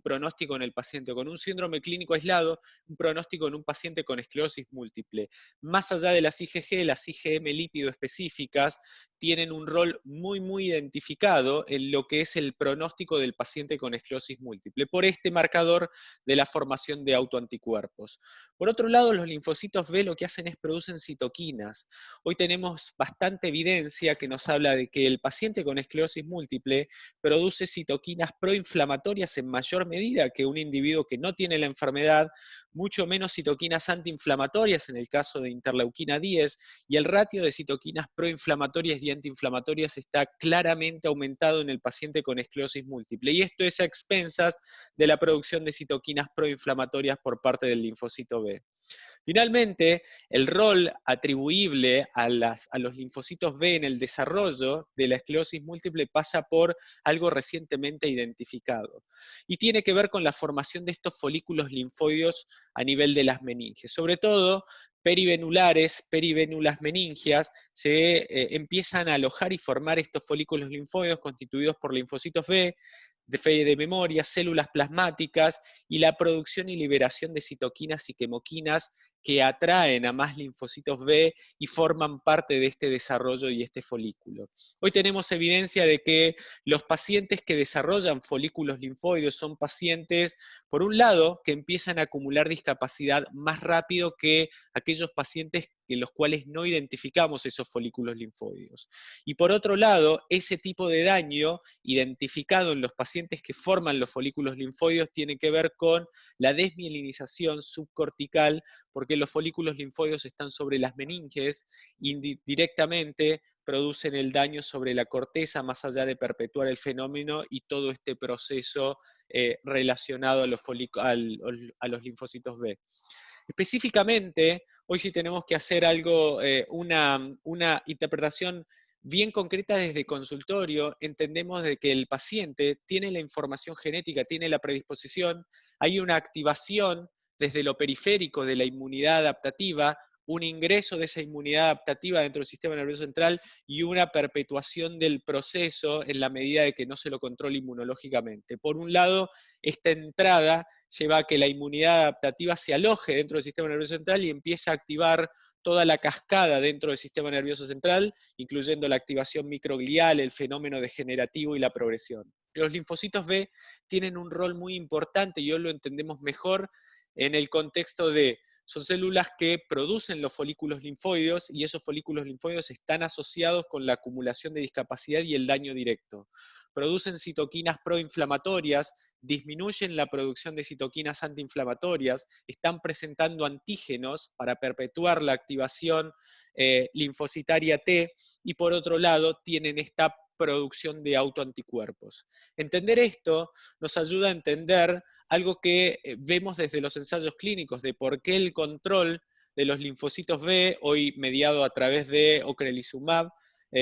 en el paciente con un síndrome clínico aislado, un pronóstico en un paciente con esclerosis múltiple. Más allá de las IgG, las IgM lípido específicas tienen un rol muy identificado en lo que es el pronóstico del paciente con esclerosis múltiple, por este marcador de la formación de autoanticuerpos. Por otro lado, los linfocitos B lo que hacen es producen citoquinas. Hoy tenemos bastante evidencia que nos habla de que el paciente con esclerosis múltiple produce citoquinas proinflamatorias en mayor medida que un individuo que no tiene la enfermedad, mucho menos citoquinas antiinflamatorias en el caso de interleuquina 10, y el ratio de citoquinas proinflamatorias y antiinflamatorias está claramente aumentado en el paciente con esclerosis múltiple. Y esto es a expensas de la producción de citoquinas proinflamatorias por parte del linfocito B. Finalmente, el rol atribuible a los linfocitos B en el desarrollo de la esclerosis múltiple pasa por algo recientemente identificado y tiene que ver con la formación de estos folículos linfoideos a nivel de las meninges. Sobre todo, perivenulas meningias, se empiezan a alojar y formar estos folículos linfoideos constituidos por linfocitos B, de memoria, células plasmáticas y la producción y liberación de citoquinas y quemoquinas que atraen a más linfocitos B y forman parte de este desarrollo y este folículo. Hoy tenemos evidencia de que los pacientes que desarrollan folículos linfoides son pacientes, por un lado, que empiezan a acumular discapacidad más rápido que aquellos pacientes en los cuales no identificamos esos folículos linfoides. Y por otro lado, ese tipo de daño identificado en los pacientes que forman los folículos linfoides tiene que ver con la desmielinización subcortical, porque los folículos linfoides están sobre las meninges y directamente producen el daño sobre la corteza más allá de perpetuar el fenómeno y todo este proceso relacionado a los linfocitos B. Específicamente, hoy sí tenemos que hacer algo, una interpretación bien concreta desde consultorio. Entendemos de que el paciente tiene la información genética, tiene la predisposición, hay una activación desde lo periférico de la inmunidad adaptativa, un ingreso de esa inmunidad adaptativa dentro del sistema nervioso central y una perpetuación del proceso en la medida de que no se lo controle inmunológicamente. Por un lado, esta entrada lleva a que la inmunidad adaptativa se aloje dentro del sistema nervioso central y empieza a activar toda la cascada dentro del sistema nervioso central, incluyendo la activación microglial, el fenómeno degenerativo y la progresión. Los linfocitos B tienen un rol muy importante y hoy lo entendemos mejor en el contexto de son células que producen los folículos linfoides y esos folículos linfoides están asociados con la acumulación de discapacidad y el daño directo. Producen citoquinas proinflamatorias, disminuyen la producción de citoquinas antiinflamatorias, están presentando antígenos para perpetuar la activación linfocitaria T y por otro lado tienen esta producción de autoanticuerpos. Entender esto nos ayuda a entender algo que vemos desde los ensayos clínicos, de por qué el control de los linfocitos B, hoy mediado a través de ocrelizumab,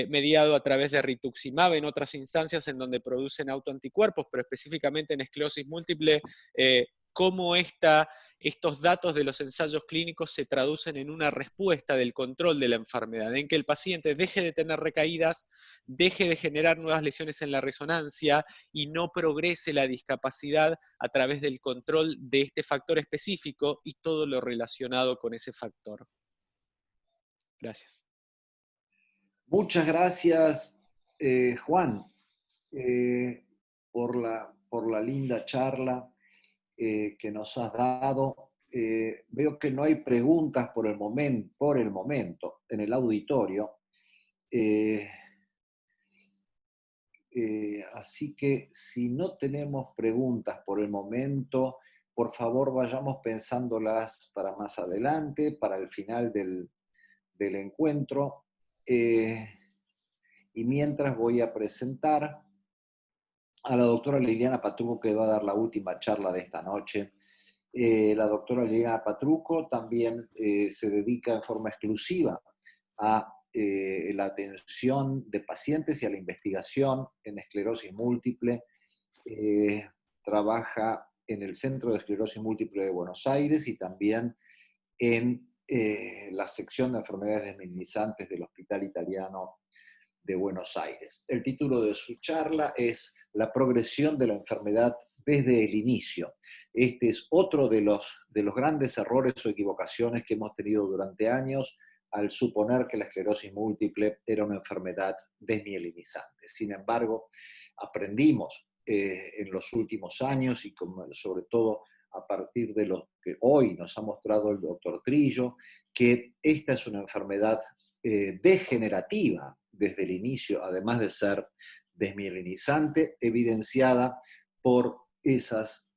mediado a través de rituximab en otras instancias en donde producen autoanticuerpos, pero específicamente en esclerosis múltiple, cómo estos datos de los ensayos clínicos se traducen en una respuesta del control de la enfermedad, en que el paciente deje de tener recaídas, deje de generar nuevas lesiones en la resonancia y no progrese la discapacidad a través del control de este factor específico y todo lo relacionado con ese factor. Gracias. Muchas gracias, Juan, por la linda charla que nos has dado. Veo que no hay preguntas por el momento en el auditorio. Así que si no tenemos preguntas por el momento, por favor vayamos pensándolas para más adelante, para el final del encuentro. Y mientras voy a presentar a la doctora Liliana Patruco, que va a dar la última charla de esta noche. La doctora Liliana Patruco también se dedica en forma exclusiva a la atención de pacientes y a la investigación en esclerosis múltiple. Trabaja en el Centro de Esclerosis Múltiple de Buenos Aires y también en la sección de enfermedades desmielinizantes del Hospital Italiano de Buenos Aires. El título de su charla es La progresión de la enfermedad desde el inicio. Este es otro de los grandes errores o equivocaciones que hemos tenido durante años al suponer que la esclerosis múltiple era una enfermedad desmielinizante. Sin embargo, aprendimos en los últimos años y sobre todo a partir de lo que hoy nos ha mostrado el doctor Trillo, que esta es una enfermedad degenerativa desde el inicio, además de ser desmielinizante, evidenciada por esos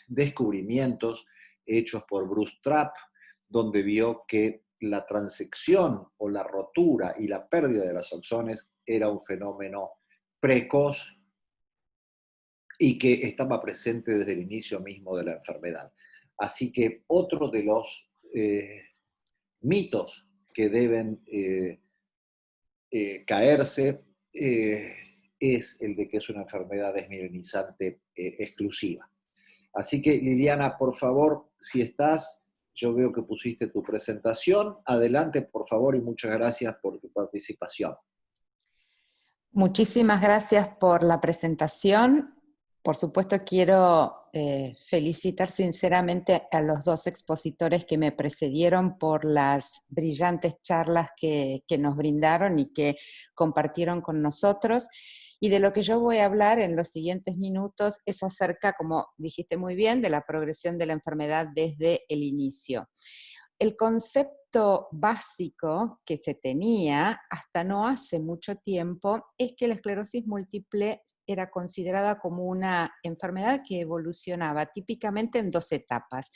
descubrimientos hechos por Bruce Trapp, donde vio que la transección o la rotura y la pérdida de las axones era un fenómeno precoz y que estaba presente desde el inicio mismo de la enfermedad. Así que otro de los mitos que deben caerse es el de que es una enfermedad desmielinizante exclusiva. Así que, Liliana, por favor, si estás, yo veo que pusiste tu presentación. Adelante, por favor, y muchas gracias por tu participación. Muchísimas gracias por la presentación. Por supuesto, quiero felicitar sinceramente a los dos expositores que me precedieron por las brillantes charlas que nos brindaron y que compartieron con nosotros. Y de lo que yo voy a hablar en los siguientes minutos es acerca, como dijiste muy bien, de la progresión de la enfermedad desde el inicio. El concepto básico que se tenía hasta no hace mucho tiempo es que la esclerosis múltiple era considerada como una enfermedad que evolucionaba típicamente en dos etapas.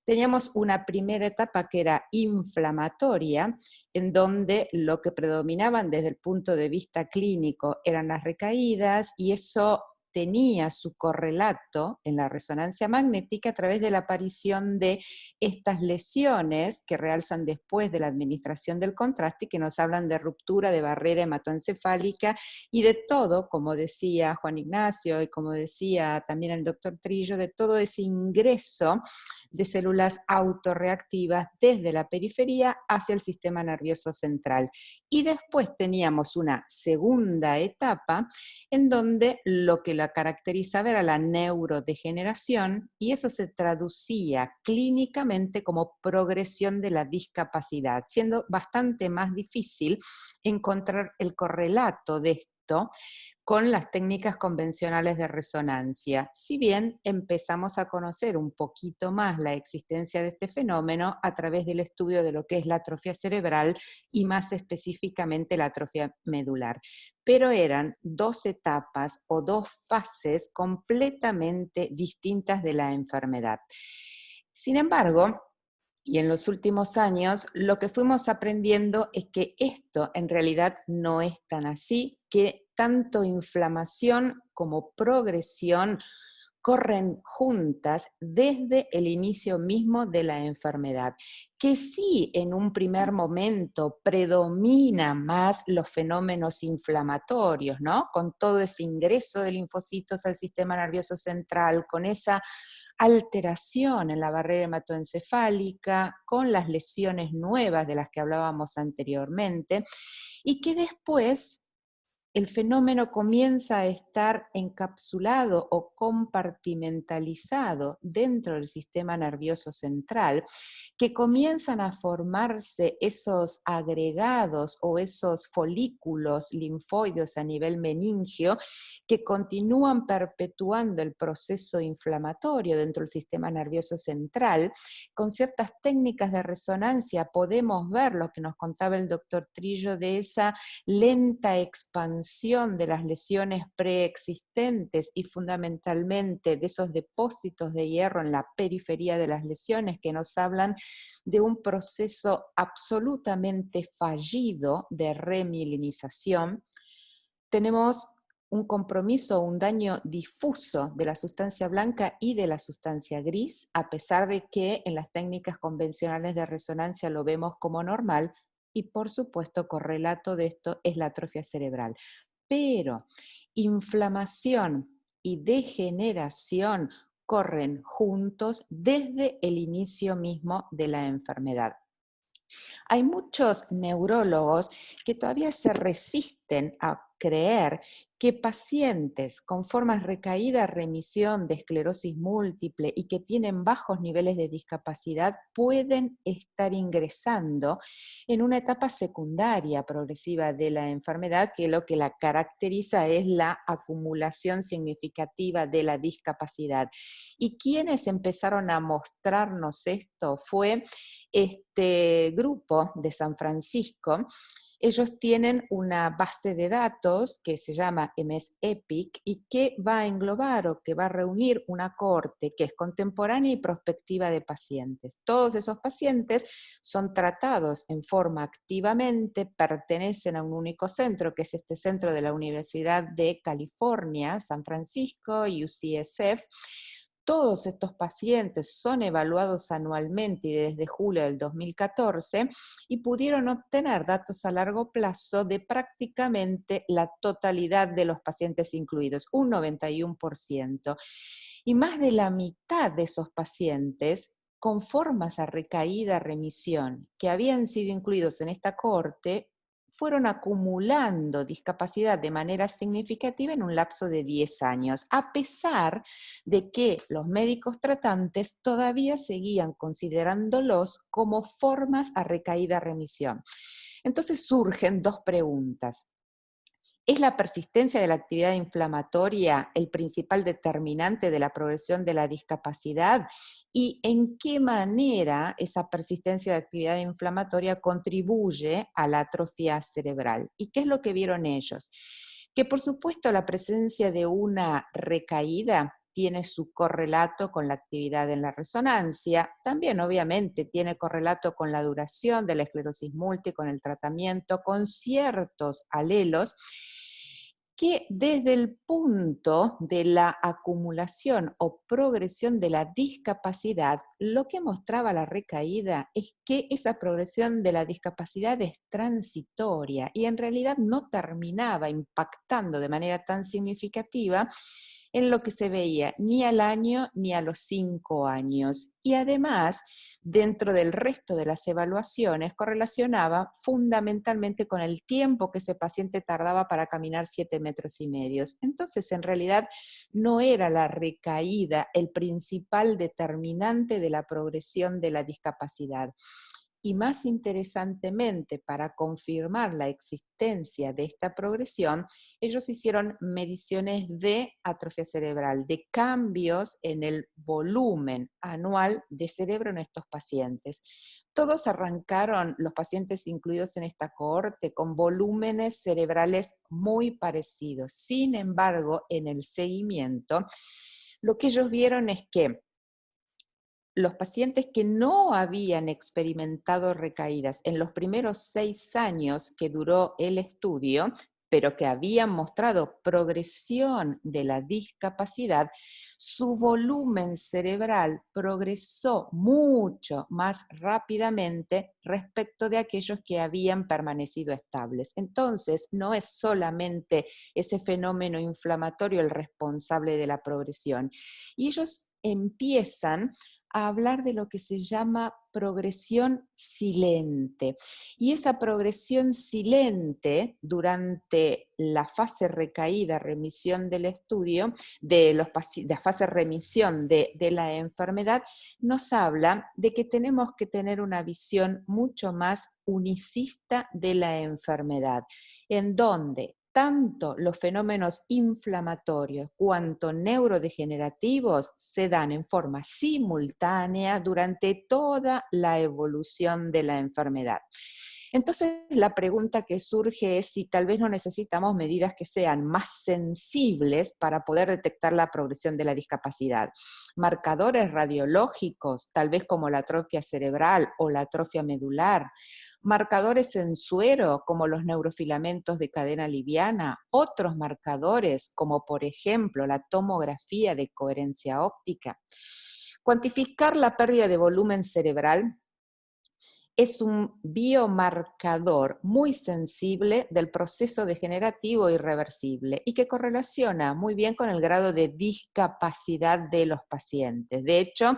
Teníamos una primera etapa que era inflamatoria, en donde lo que predominaban desde el punto de vista clínico eran las recaídas, y eso tenía su correlato en la resonancia magnética a través de la aparición de estas lesiones que realzan después de la administración del contraste y que nos hablan de ruptura de barrera hematoencefálica y de todo, como decía Juan Ignacio y como decía también el doctor Trillo, de todo ese ingreso de células autorreactivas desde la periferia hacia el sistema nervioso central. Y después teníamos una segunda etapa en donde lo que la caracterizaba era la neurodegeneración, y eso se traducía clínicamente como progresión de la discapacidad, siendo bastante más difícil encontrar el correlato de esto con las técnicas convencionales de resonancia, si bien empezamos a conocer un poquito más la existencia de este fenómeno a través del estudio de lo que es la atrofia cerebral y más específicamente la atrofia medular. Pero eran dos etapas o dos fases completamente distintas de la enfermedad. Sin embargo, y en los últimos años, lo que fuimos aprendiendo es que esto en realidad no es tan así, que tanto inflamación como progresión corren juntas desde el inicio mismo de la enfermedad, que sí en un primer momento predomina más los fenómenos inflamatorios, ¿no? Con todo ese ingreso de linfocitos al sistema nervioso central, con esa alteración en la barrera hematoencefálica, con las lesiones nuevas de las que hablábamos anteriormente, y que después el fenómeno comienza a estar encapsulado o compartimentalizado dentro del sistema nervioso central, que comienzan a formarse esos agregados o esos folículos linfoides a nivel meningio que continúan perpetuando el proceso inflamatorio dentro del sistema nervioso central. Con ciertas técnicas de resonancia podemos ver lo que nos contaba el doctor Trillo de esa lenta expansión de las lesiones preexistentes y fundamentalmente de esos depósitos de hierro en la periferia de las lesiones que nos hablan de un proceso absolutamente fallido de remilinización. Tenemos un compromiso, un daño difuso de la sustancia blanca y de la sustancia gris, a pesar de que en las técnicas convencionales de resonancia lo vemos como normal, y por supuesto correlato de esto es la atrofia cerebral. Pero inflamación y degeneración corren juntos desde el inicio mismo de la enfermedad. Hay muchos neurólogos que todavía se resisten a creer que pacientes con formas recaída, remisión de esclerosis múltiple y que tienen bajos niveles de discapacidad pueden estar ingresando en una etapa secundaria progresiva de la enfermedad, que lo que la caracteriza es la acumulación significativa de la discapacidad. Y quienes empezaron a mostrarnos esto fue este grupo de San Francisco. Ellos tienen una base de datos que se llama MS-EPIC y que va a englobar o que va a reunir una cohorte que es contemporánea y prospectiva de pacientes. Todos esos pacientes son tratados en forma activamente, pertenecen a un único centro, que es este centro de la Universidad de California, San Francisco, UCSF. Todos estos pacientes son evaluados anualmente y desde julio del 2014 y pudieron obtener datos a largo plazo de prácticamente la totalidad de los pacientes incluidos, un 91%. Y más de la mitad de esos pacientes con formas a recaída, remisión, que habían sido incluidos en esta cohorte, fueron acumulando discapacidad de manera significativa en un lapso de 10 años, a pesar de que los médicos tratantes todavía seguían considerándolos como formas a recaída-remisión. Entonces surgen dos preguntas. ¿Es la persistencia de la actividad inflamatoria el principal determinante de la progresión de la discapacidad? ¿Y en qué manera esa persistencia de actividad inflamatoria contribuye a la atrofia cerebral? ¿Y qué es lo que vieron ellos? Que por supuesto la presencia de una recaída tiene su correlato con la actividad en la resonancia, también obviamente tiene correlato con la duración de la esclerosis múltiple, con el tratamiento, con ciertos alelos, que desde el punto de la acumulación o progresión de la discapacidad, lo que mostraba la recaída es que esa progresión de la discapacidad es transitoria y en realidad no terminaba impactando de manera tan significativa en lo que se veía ni al año ni a los 5 años. Y además, dentro del resto de las evaluaciones, correlacionaba fundamentalmente con el tiempo que ese paciente tardaba para caminar 7,5 metros. Entonces, en realidad, no era la recaída el principal determinante de la progresión de la discapacidad. Y más interesantemente, para confirmar la existencia de esta progresión, ellos hicieron mediciones de atrofia cerebral, de cambios en el volumen anual de cerebro en estos pacientes. Todos arrancaron, los pacientes incluidos en esta cohorte, con volúmenes cerebrales muy parecidos. Sin embargo, en el seguimiento, lo que ellos vieron es que los pacientes que no habían experimentado recaídas en los primeros 6 años que duró el estudio, pero que habían mostrado progresión de la discapacidad, su volumen cerebral progresó mucho más rápidamente respecto de aquellos que habían permanecido estables. Entonces, no es solamente ese fenómeno inflamatorio el responsable de la progresión. Y ellos empiezan a hablar de lo que se llama progresión silente. Y esa progresión silente durante la fase recaída, remisión del estudio, de la fase remisión de la enfermedad, nos habla de que tenemos que tener una visión mucho más unicista de la enfermedad, en donde tanto los fenómenos inflamatorios cuanto neurodegenerativos se dan en forma simultánea durante toda la evolución de la enfermedad. Entonces, la pregunta que surge es si tal vez no necesitamos medidas que sean más sensibles para poder detectar la progresión de la discapacidad. Marcadores radiológicos, tal vez como la atrofia cerebral o la atrofia medular, marcadores en suero como los neurofilamentos de cadena liviana, otros marcadores como por ejemplo la tomografía de coherencia óptica. Cuantificar la pérdida de volumen cerebral es un biomarcador muy sensible del proceso degenerativo irreversible y que correlaciona muy bien con el grado de discapacidad de los pacientes. De hecho,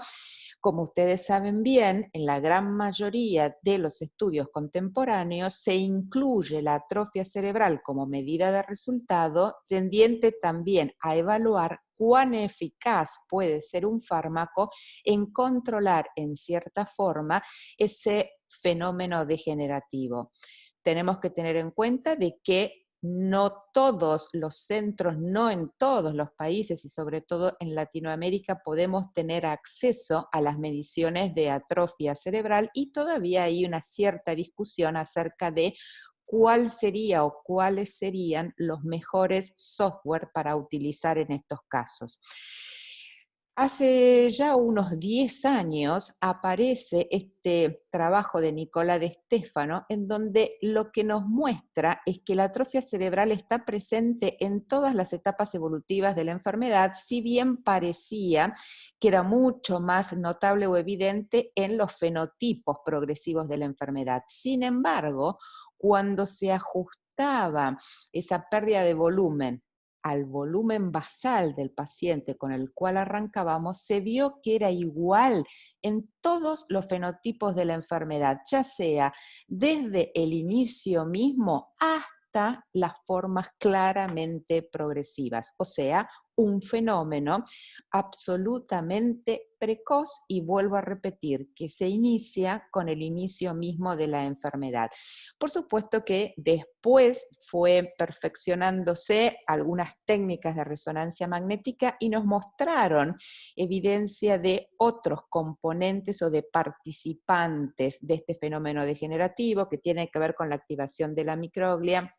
como ustedes saben bien, en la gran mayoría de los estudios contemporáneos se incluye la atrofia cerebral como medida de resultado, tendiente también a evaluar cuán eficaz puede ser un fármaco en controlar en cierta forma ese fenómeno degenerativo. Tenemos que tener en cuenta de que no todos los centros, no en todos los países y sobre todo en Latinoamérica podemos tener acceso a las mediciones de atrofia cerebral y todavía hay una cierta discusión acerca de cuál sería o cuáles serían los mejores software para utilizar en estos casos. Hace ya unos 10 años aparece este trabajo de Nicola De Stefano, en donde lo que nos muestra es que la atrofia cerebral está presente en todas las etapas evolutivas de la enfermedad, si bien parecía que era mucho más notable o evidente en los fenotipos progresivos de la enfermedad. Sin embargo, cuando se ajustaba esa pérdida de volumen al volumen basal del paciente con el cual arrancábamos, se vio que era igual en todos los fenotipos de la enfermedad, ya sea desde el inicio mismo hasta las formas claramente progresivas, o sea, un fenómeno absolutamente precoz, y vuelvo a repetir, que se inicia con el inicio mismo de la enfermedad. Por supuesto que después fue perfeccionándose algunas técnicas de resonancia magnética y nos mostraron evidencia de otros componentes o de participantes de este fenómeno degenerativo que tiene que ver con la activación de la microglia,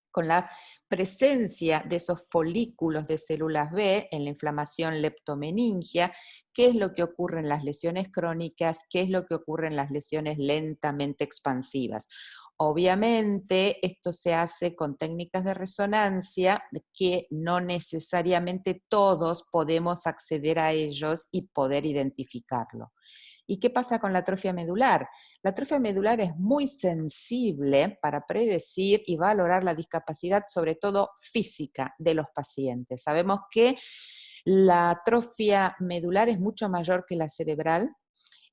con la presencia de esos folículos de células B en la inflamación leptomeningia, qué es lo que ocurre en las lesiones crónicas, qué es lo que ocurre en las lesiones lentamente expansivas. Obviamente, esto se hace con técnicas de resonancia que no necesariamente todos podemos acceder a ellos y poder identificarlo. ¿Y qué pasa con la atrofia medular? La atrofia medular es muy sensible para predecir y valorar la discapacidad, sobre todo física, de los pacientes. Sabemos que la atrofia medular es mucho mayor que la cerebral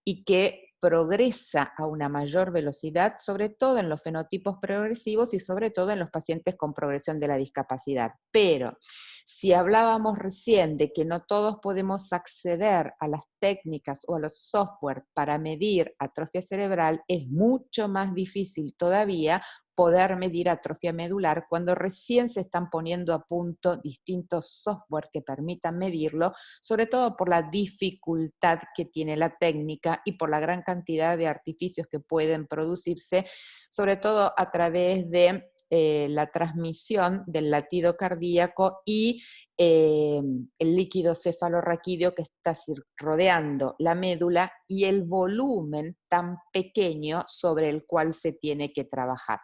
y que progresa a una mayor velocidad, sobre todo en los fenotipos progresivos y sobre todo en los pacientes con progresión de la discapacidad. Pero si hablábamos recién de que no todos podemos acceder a las técnicas o a los software para medir atrofia cerebral, es mucho más difícil todavía poder medir atrofia medular cuando recién se están poniendo a punto distintos software que permitan medirlo, sobre todo por la dificultad que tiene la técnica y por la gran cantidad de artificios que pueden producirse, sobre todo a través de la transmisión del latido cardíaco y el líquido cefalorraquídeo que está rodeando la médula y el volumen tan pequeño sobre el cual se tiene que trabajar.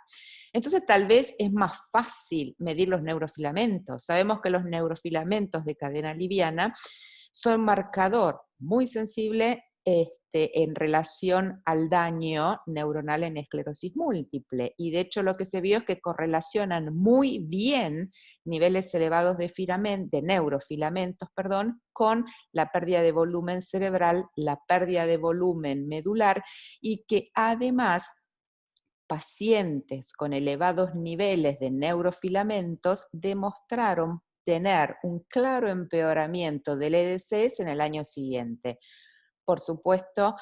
Entonces tal vez es más fácil medir los neurofilamentos. Sabemos que los neurofilamentos de cadena liviana son marcador muy sensible en relación al daño neuronal en esclerosis múltiple. Y de hecho lo que se vio es que correlacionan muy bien niveles elevados de neurofilamentos, con la pérdida de volumen cerebral, la pérdida de volumen medular, y que además pacientes con elevados niveles de neurofilamentos demostraron tener un claro empeoramiento del EDCS en el año siguiente. Por supuesto,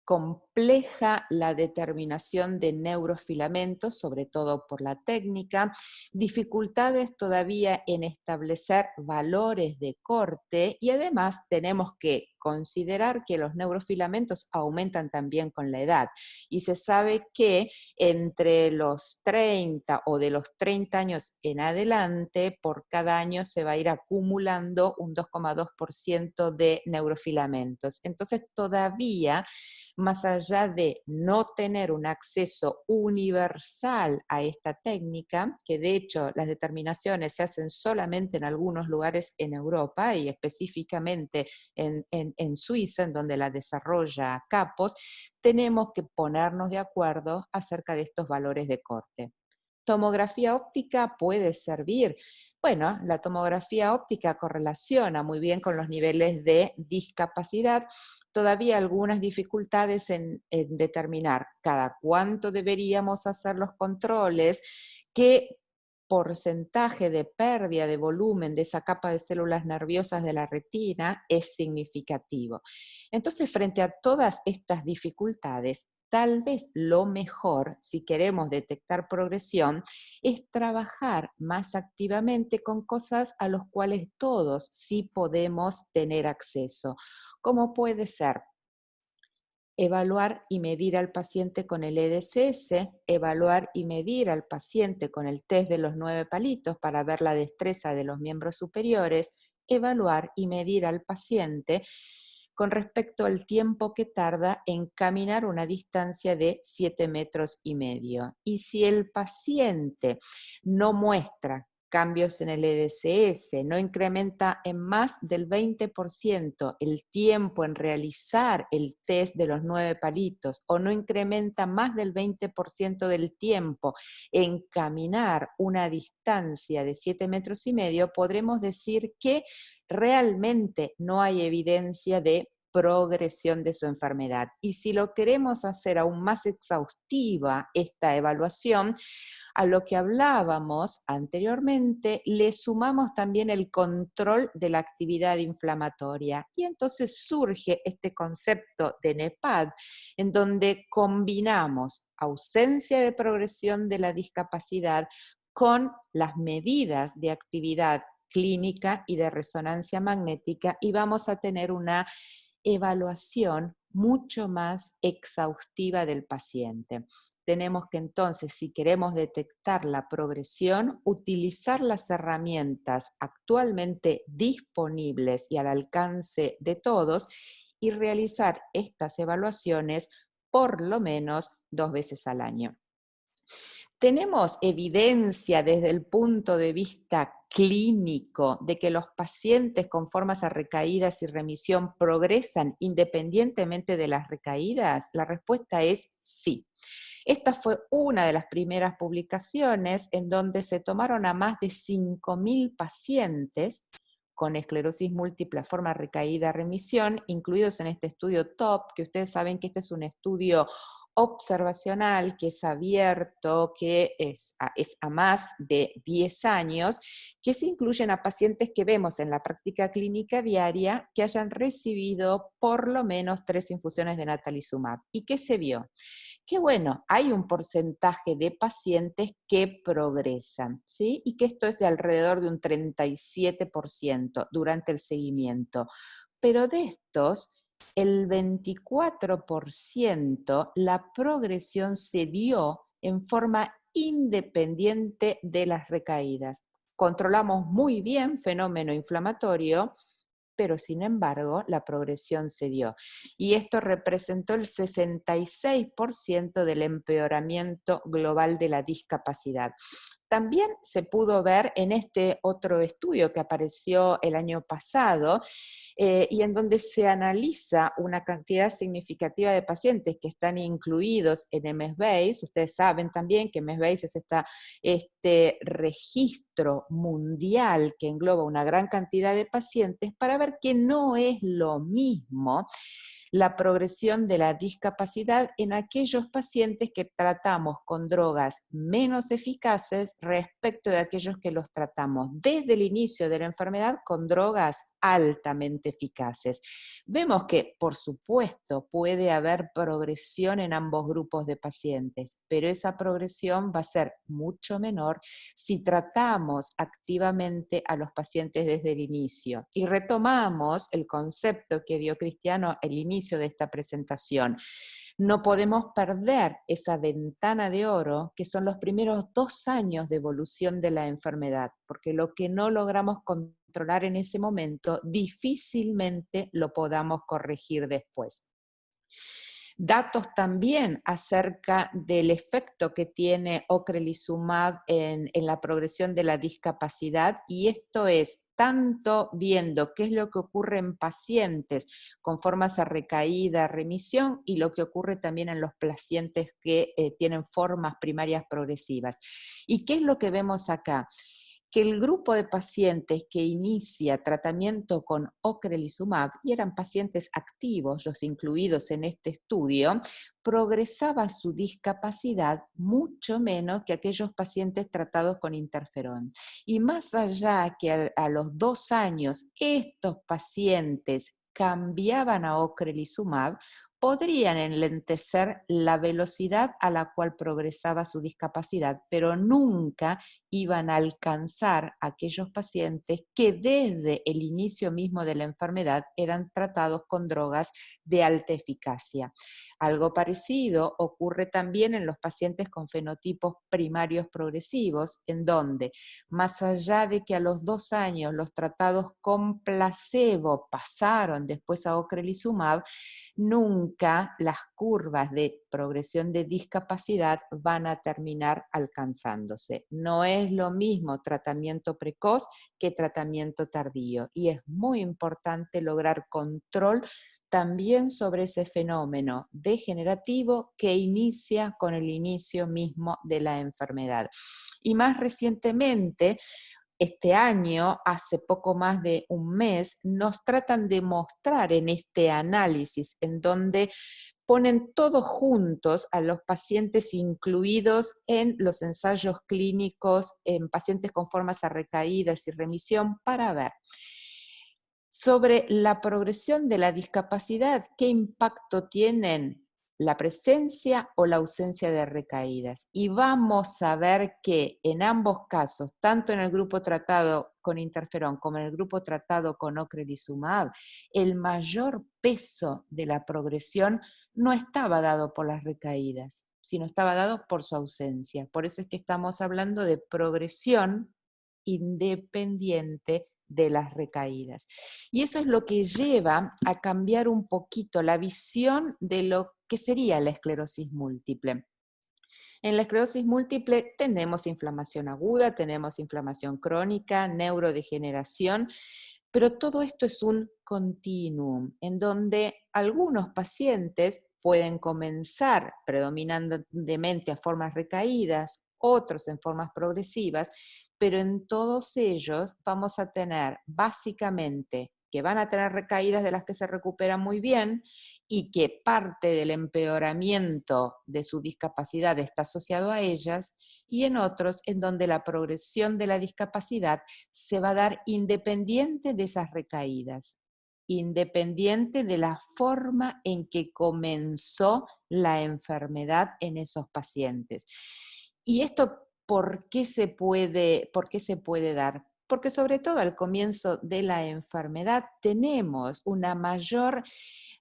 compleja la determinación de neurofilamentos, sobre todo por la técnica, dificultades todavía en establecer valores de corte, y además tenemos que considerar que los neurofilamentos aumentan también con la edad, y se sabe que entre los 30 o de los 30 años en adelante, por cada año se va a ir acumulando un 2,2% de neurofilamentos. Entonces todavía, más allá de no tener un acceso universal a esta técnica, que de hecho las determinaciones se hacen solamente en algunos lugares en Europa y específicamente en Suiza, en donde la desarrolla Capos, tenemos que ponernos de acuerdo acerca de estos valores de corte. ¿Tomografía óptica puede servir? Bueno, la tomografía óptica correlaciona muy bien con los niveles de discapacidad. Todavía algunas dificultades en determinar cada cuánto deberíamos hacer los controles, qué porcentaje de pérdida de volumen de esa capa de células nerviosas de la retina es significativo. Entonces, frente a todas estas dificultades, tal vez lo mejor, si queremos detectar progresión, es trabajar más activamente con cosas a las cuales todos sí podemos tener acceso, como puede ser evaluar y medir al paciente con el EDSS, evaluar y medir al paciente con el test de los 9 palitos para ver la destreza de los miembros superiores, evaluar y medir al paciente con respecto al tiempo que tarda en caminar una distancia de 7,5 metros. Y si el paciente no muestra cambios en el EDSS, no incrementa en más del 20% el tiempo en realizar el test de los 9 palitos, o no incrementa más del 20% del tiempo en caminar una distancia de 7,5 metros, podremos decir que realmente no hay evidencia de progresión de su enfermedad. Y si lo queremos hacer aún más exhaustiva esta evaluación, a lo que hablábamos anteriormente, le sumamos también el control de la actividad inflamatoria. Y entonces surge este concepto de NEPAD, en donde combinamos ausencia de progresión de la discapacidad con las medidas de actividad clínica y de resonancia magnética, y vamos a tener una evaluación mucho más exhaustiva del paciente. Tenemos que entonces, si queremos detectar la progresión, utilizar las herramientas actualmente disponibles y al alcance de todos, y realizar estas evaluaciones por lo menos 2 veces al año. ¿Tenemos evidencia desde el punto de vista clínico de que los pacientes con formas a recaídas y remisión progresan independientemente de las recaídas? La respuesta es sí. Esta fue una de las primeras publicaciones en donde se tomaron a más de 5.000 pacientes con esclerosis múltiple, forma recaída, remisión, incluidos en este estudio TOP, que ustedes saben que este es un estudio observacional, que es abierto, que es a más de 10 años, que se incluyen a pacientes que vemos en la práctica clínica diaria que hayan recibido por lo menos 3 infusiones de natalizumab. ¿Y qué se vio? Que bueno, hay un porcentaje de pacientes que progresan, ¿sí? Y que esto es de alrededor de un 37% durante el seguimiento. Pero de estos, el 24% la progresión se dio en forma independiente de las recaídas. Controlamos muy bien fenómeno inflamatorio, pero sin embargo la progresión se dio. Y esto representó el 66% del empeoramiento global de la discapacidad. También se pudo ver en este otro estudio que apareció el año pasado, y en donde se analiza una cantidad significativa de pacientes que están incluidos en MSBase. Ustedes saben también que MSBase es este registro mundial que engloba una gran cantidad de pacientes, para ver que no es lo mismo la progresión de la discapacidad en aquellos pacientes que tratamos con drogas menos eficaces respecto de aquellos que los tratamos desde el inicio de la enfermedad con drogas altamente eficaces. Vemos que, por supuesto, puede haber progresión en ambos grupos de pacientes, pero esa progresión va a ser mucho menor si tratamos activamente a los pacientes desde el inicio. Y retomamos el concepto que dio Cristiano al inicio de esta presentación. No podemos perder esa ventana de oro, que son los primeros 2 años de evolución de la enfermedad, porque lo que no logramos controlar en ese momento, difícilmente lo podamos corregir después. Datos también acerca del efecto que tiene ocrelizumab en la progresión de la discapacidad, y esto es tanto viendo qué es lo que ocurre en pacientes con formas a recaída, remisión, y lo que ocurre también en los pacientes que tienen formas primarias progresivas. ¿Y qué es lo que vemos acá? Que el grupo de pacientes que inicia tratamiento con ocrelizumab, y eran pacientes activos los incluidos en este estudio, progresaba su discapacidad mucho menos que aquellos pacientes tratados con interferón. Y más allá que a los 2 años estos pacientes cambiaban a ocrelizumab, podrían enlentecer la velocidad a la cual progresaba su discapacidad, pero nunca iban a alcanzar a aquellos pacientes que desde el inicio mismo de la enfermedad eran tratados con drogas de alta eficacia. Algo parecido ocurre también en los pacientes con fenotipos primarios progresivos, en donde, más allá de que a los 2 años los tratados con placebo pasaron después a ocrelizumab, nunca las curvas de progresión de discapacidad van a terminar alcanzándose. No es es lo mismo tratamiento precoz que tratamiento tardío. Y es muy importante lograr control también sobre ese fenómeno degenerativo que inicia con el inicio mismo de la enfermedad. Y más recientemente, este año, hace poco más de un mes, nos tratan de mostrar en este análisis, en donde ponen todos juntos a los pacientes incluidos en los ensayos clínicos, en pacientes con formas a recaídas y remisión, para ver sobre la progresión de la discapacidad, qué impacto tienen la presencia o la ausencia de recaídas. Y vamos a ver que en ambos casos, tanto en el grupo tratado con interferón como en el grupo tratado con ocrelizumab, el mayor peso de la progresión no estaba dado por las recaídas, sino estaba dado por su ausencia. Por eso es que estamos hablando de progresión independiente de las recaídas. Y eso es lo que lleva a cambiar un poquito la visión de lo que sería la esclerosis múltiple. En la esclerosis múltiple tenemos inflamación aguda, tenemos inflamación crónica, neurodegeneración, pero todo esto es un continuum, en donde algunos pacientes pueden comenzar predominantemente a formas recaídas, otros en formas progresivas, pero en todos ellos vamos a tener básicamente que van a tener recaídas de las que se recuperan muy bien y que parte del empeoramiento de su discapacidad está asociado a ellas, y en otros en donde la progresión de la discapacidad se va a dar independiente de esas recaídas, independiente de la forma en que comenzó la enfermedad en esos pacientes. Y esto, ¿por qué se puede dar? Porque sobre todo al comienzo de la enfermedad tenemos una mayor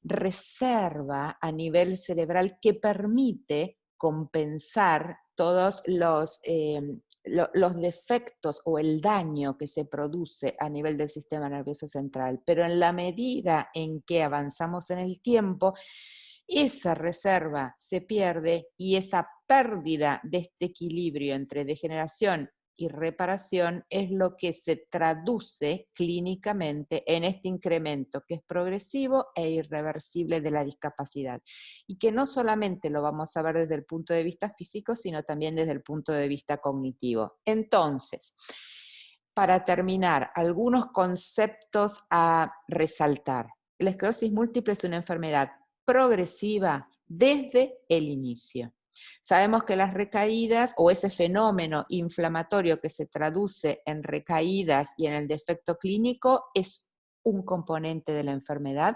reserva a nivel cerebral que permite compensar todos los defectos o el daño que se produce a nivel del sistema nervioso central. Pero en la medida en que avanzamos en el tiempo, esa reserva se pierde y esa pérdida de este equilibrio entre degeneración y reparación es lo que se traduce clínicamente en este incremento que es progresivo e irreversible de la discapacidad, y que no solamente lo vamos a ver desde el punto de vista físico, sino también desde el punto de vista cognitivo. Entonces, para terminar, algunos conceptos a resaltar. La esclerosis múltiple es una enfermedad progresiva desde el inicio. Sabemos que las recaídas o ese fenómeno inflamatorio que se traduce en recaídas y en el defecto clínico es un componente de la enfermedad,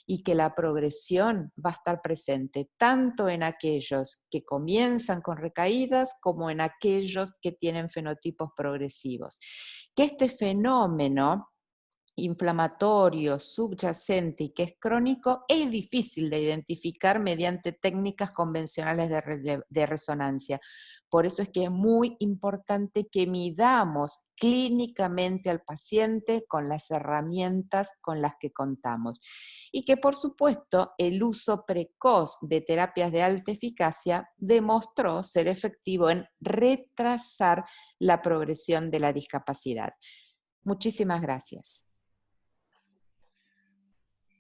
y que la progresión va a estar presente tanto en aquellos que comienzan con recaídas como en aquellos que tienen fenotipos progresivos. Que este fenómeno inflamatorio, subyacente y que es crónico, es difícil de identificar mediante técnicas convencionales de resonancia. Por eso es que es muy importante que midamos clínicamente al paciente con las herramientas con las que contamos. Y que, por supuesto, el uso precoz de terapias de alta eficacia demostró ser efectivo en retrasar la progresión de la discapacidad. Muchísimas gracias.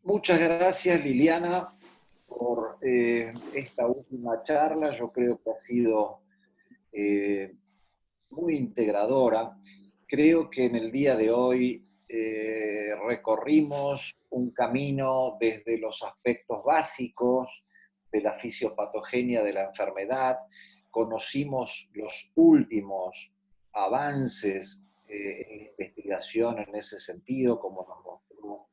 Muchas gracias, Liliana, por esta última charla. Yo creo que ha sido muy integradora. Creo que en el día de hoy recorrimos un camino desde los aspectos básicos de la fisiopatogenia de la enfermedad, conocimos los últimos avances en investigación en ese sentido, como nos mostró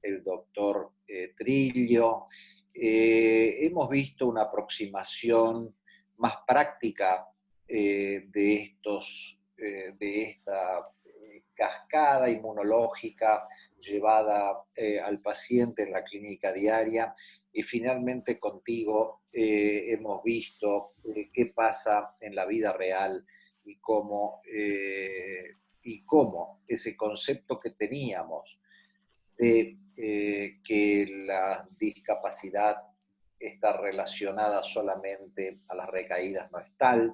el doctor Trillo. Hemos visto una aproximación más práctica de esta cascada inmunológica llevada al paciente en la clínica diaria, y finalmente contigo hemos visto qué pasa en la vida real y cómo ese concepto que teníamos de que la discapacidad está relacionada solamente a las recaídas no es tal,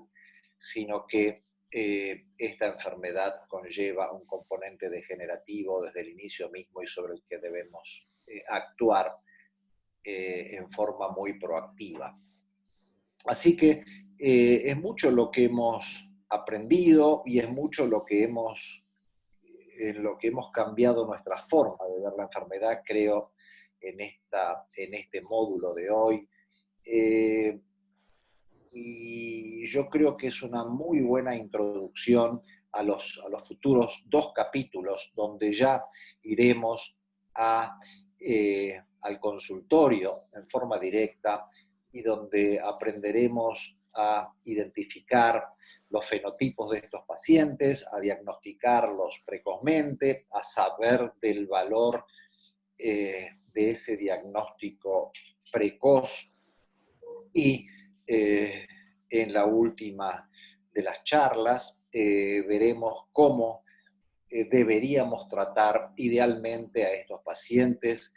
sino que esta enfermedad conlleva un componente degenerativo desde el inicio mismo y sobre el que debemos actuar en forma muy proactiva. Así que es mucho lo que hemos aprendido y es mucho lo que hemos cambiado nuestra forma de ver la enfermedad, creo, en este módulo de hoy. Y yo creo que es una muy buena introducción a los futuros 2 capítulos, donde ya iremos al consultorio en forma directa y donde aprenderemos a identificar los fenotipos de estos pacientes, a diagnosticarlos precozmente, a saber del valor de ese diagnóstico precoz y en la última de las charlas veremos cómo deberíamos tratar idealmente a estos pacientes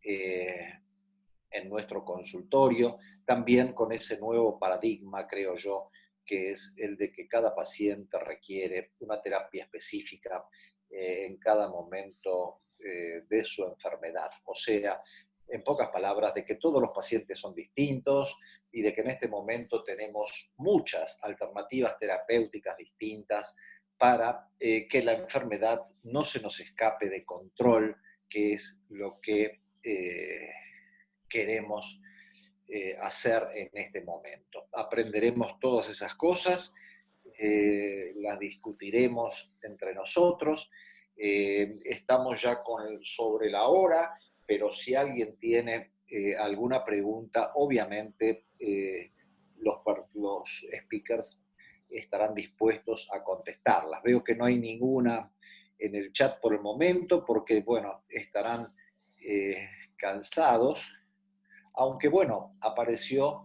en nuestro consultorio, también con ese nuevo paradigma, creo yo, que es el de que cada paciente requiere una terapia específica en cada momento de su enfermedad. O sea, en pocas palabras, de que todos los pacientes son distintos y de que en este momento tenemos muchas alternativas terapéuticas distintas para que la enfermedad no se nos escape de control, que es lo que queremos hacer en este momento. Aprenderemos todas esas cosas, las discutiremos entre nosotros, estamos ya sobre la hora, pero si alguien tiene alguna pregunta, obviamente los speakers estarán dispuestos a contestarlas. Veo que no hay ninguna en el chat por el momento, porque, bueno, estarán cansados, aunque, bueno, apareció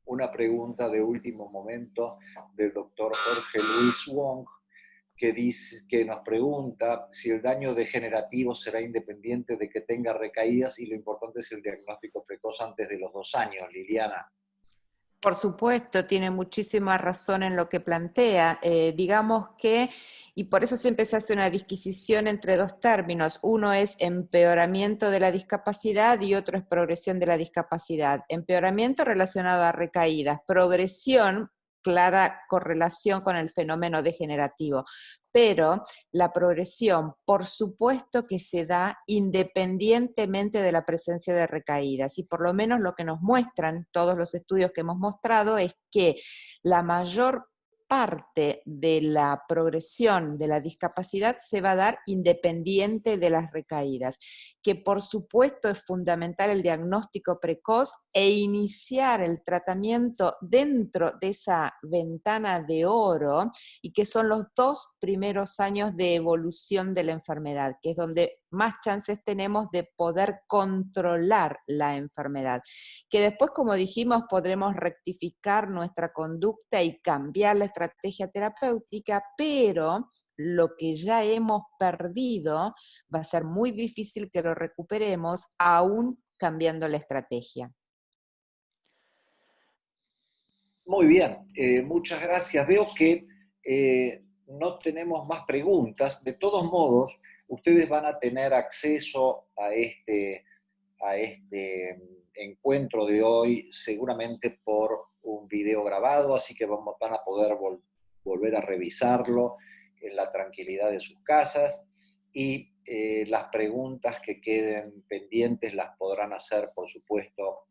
una pregunta de último momento del doctor Jorge Luis Wong, que nos pregunta si el daño degenerativo será independiente de que tenga recaídas y lo importante es el diagnóstico precoz antes de los 2 años, Liliana. Por supuesto, tiene muchísima razón en lo que plantea. Digamos que, y por eso siempre se hace una disquisición entre 2 términos. Uno es empeoramiento de la discapacidad y otro es progresión de la discapacidad. Empeoramiento relacionado a recaídas, progresión, clara correlación con el fenómeno degenerativo. Pero la progresión, por supuesto que se da independientemente de la presencia de recaídas, y por lo menos lo que nos muestran todos los estudios que hemos mostrado es que la mayor parte de la progresión de la discapacidad se va a dar independiente de las recaídas, que por supuesto es fundamental el diagnóstico precoz e iniciar el tratamiento dentro de esa ventana de oro, y que son los 2 primeros años de evolución de la enfermedad, que es donde más chances tenemos de poder controlar la enfermedad. Que después, como dijimos, podremos rectificar nuestra conducta y cambiar la estrategia terapéutica, pero lo que ya hemos perdido va a ser muy difícil que lo recuperemos, aún cambiando la estrategia. Muy bien, muchas gracias. Veo que no tenemos más preguntas. De todos modos, ustedes van a tener acceso a este encuentro de hoy seguramente por un video grabado, así que van a poder volver a revisarlo en la tranquilidad de sus casas y las preguntas que queden pendientes las podrán hacer, por supuesto,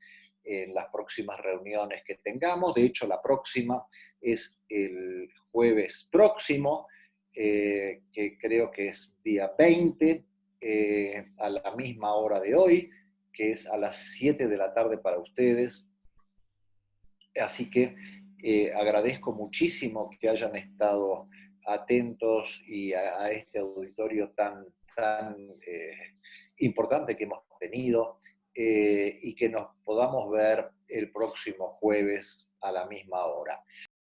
en las próximas reuniones que tengamos. De hecho, la próxima es el jueves próximo, que creo que es día 20, a la misma hora de hoy, que es a las 7 de la tarde para ustedes. Así que agradezco muchísimo que hayan estado atentos y a este auditorio tan importante que hemos tenido, y que nos podamos ver el próximo jueves a la misma hora.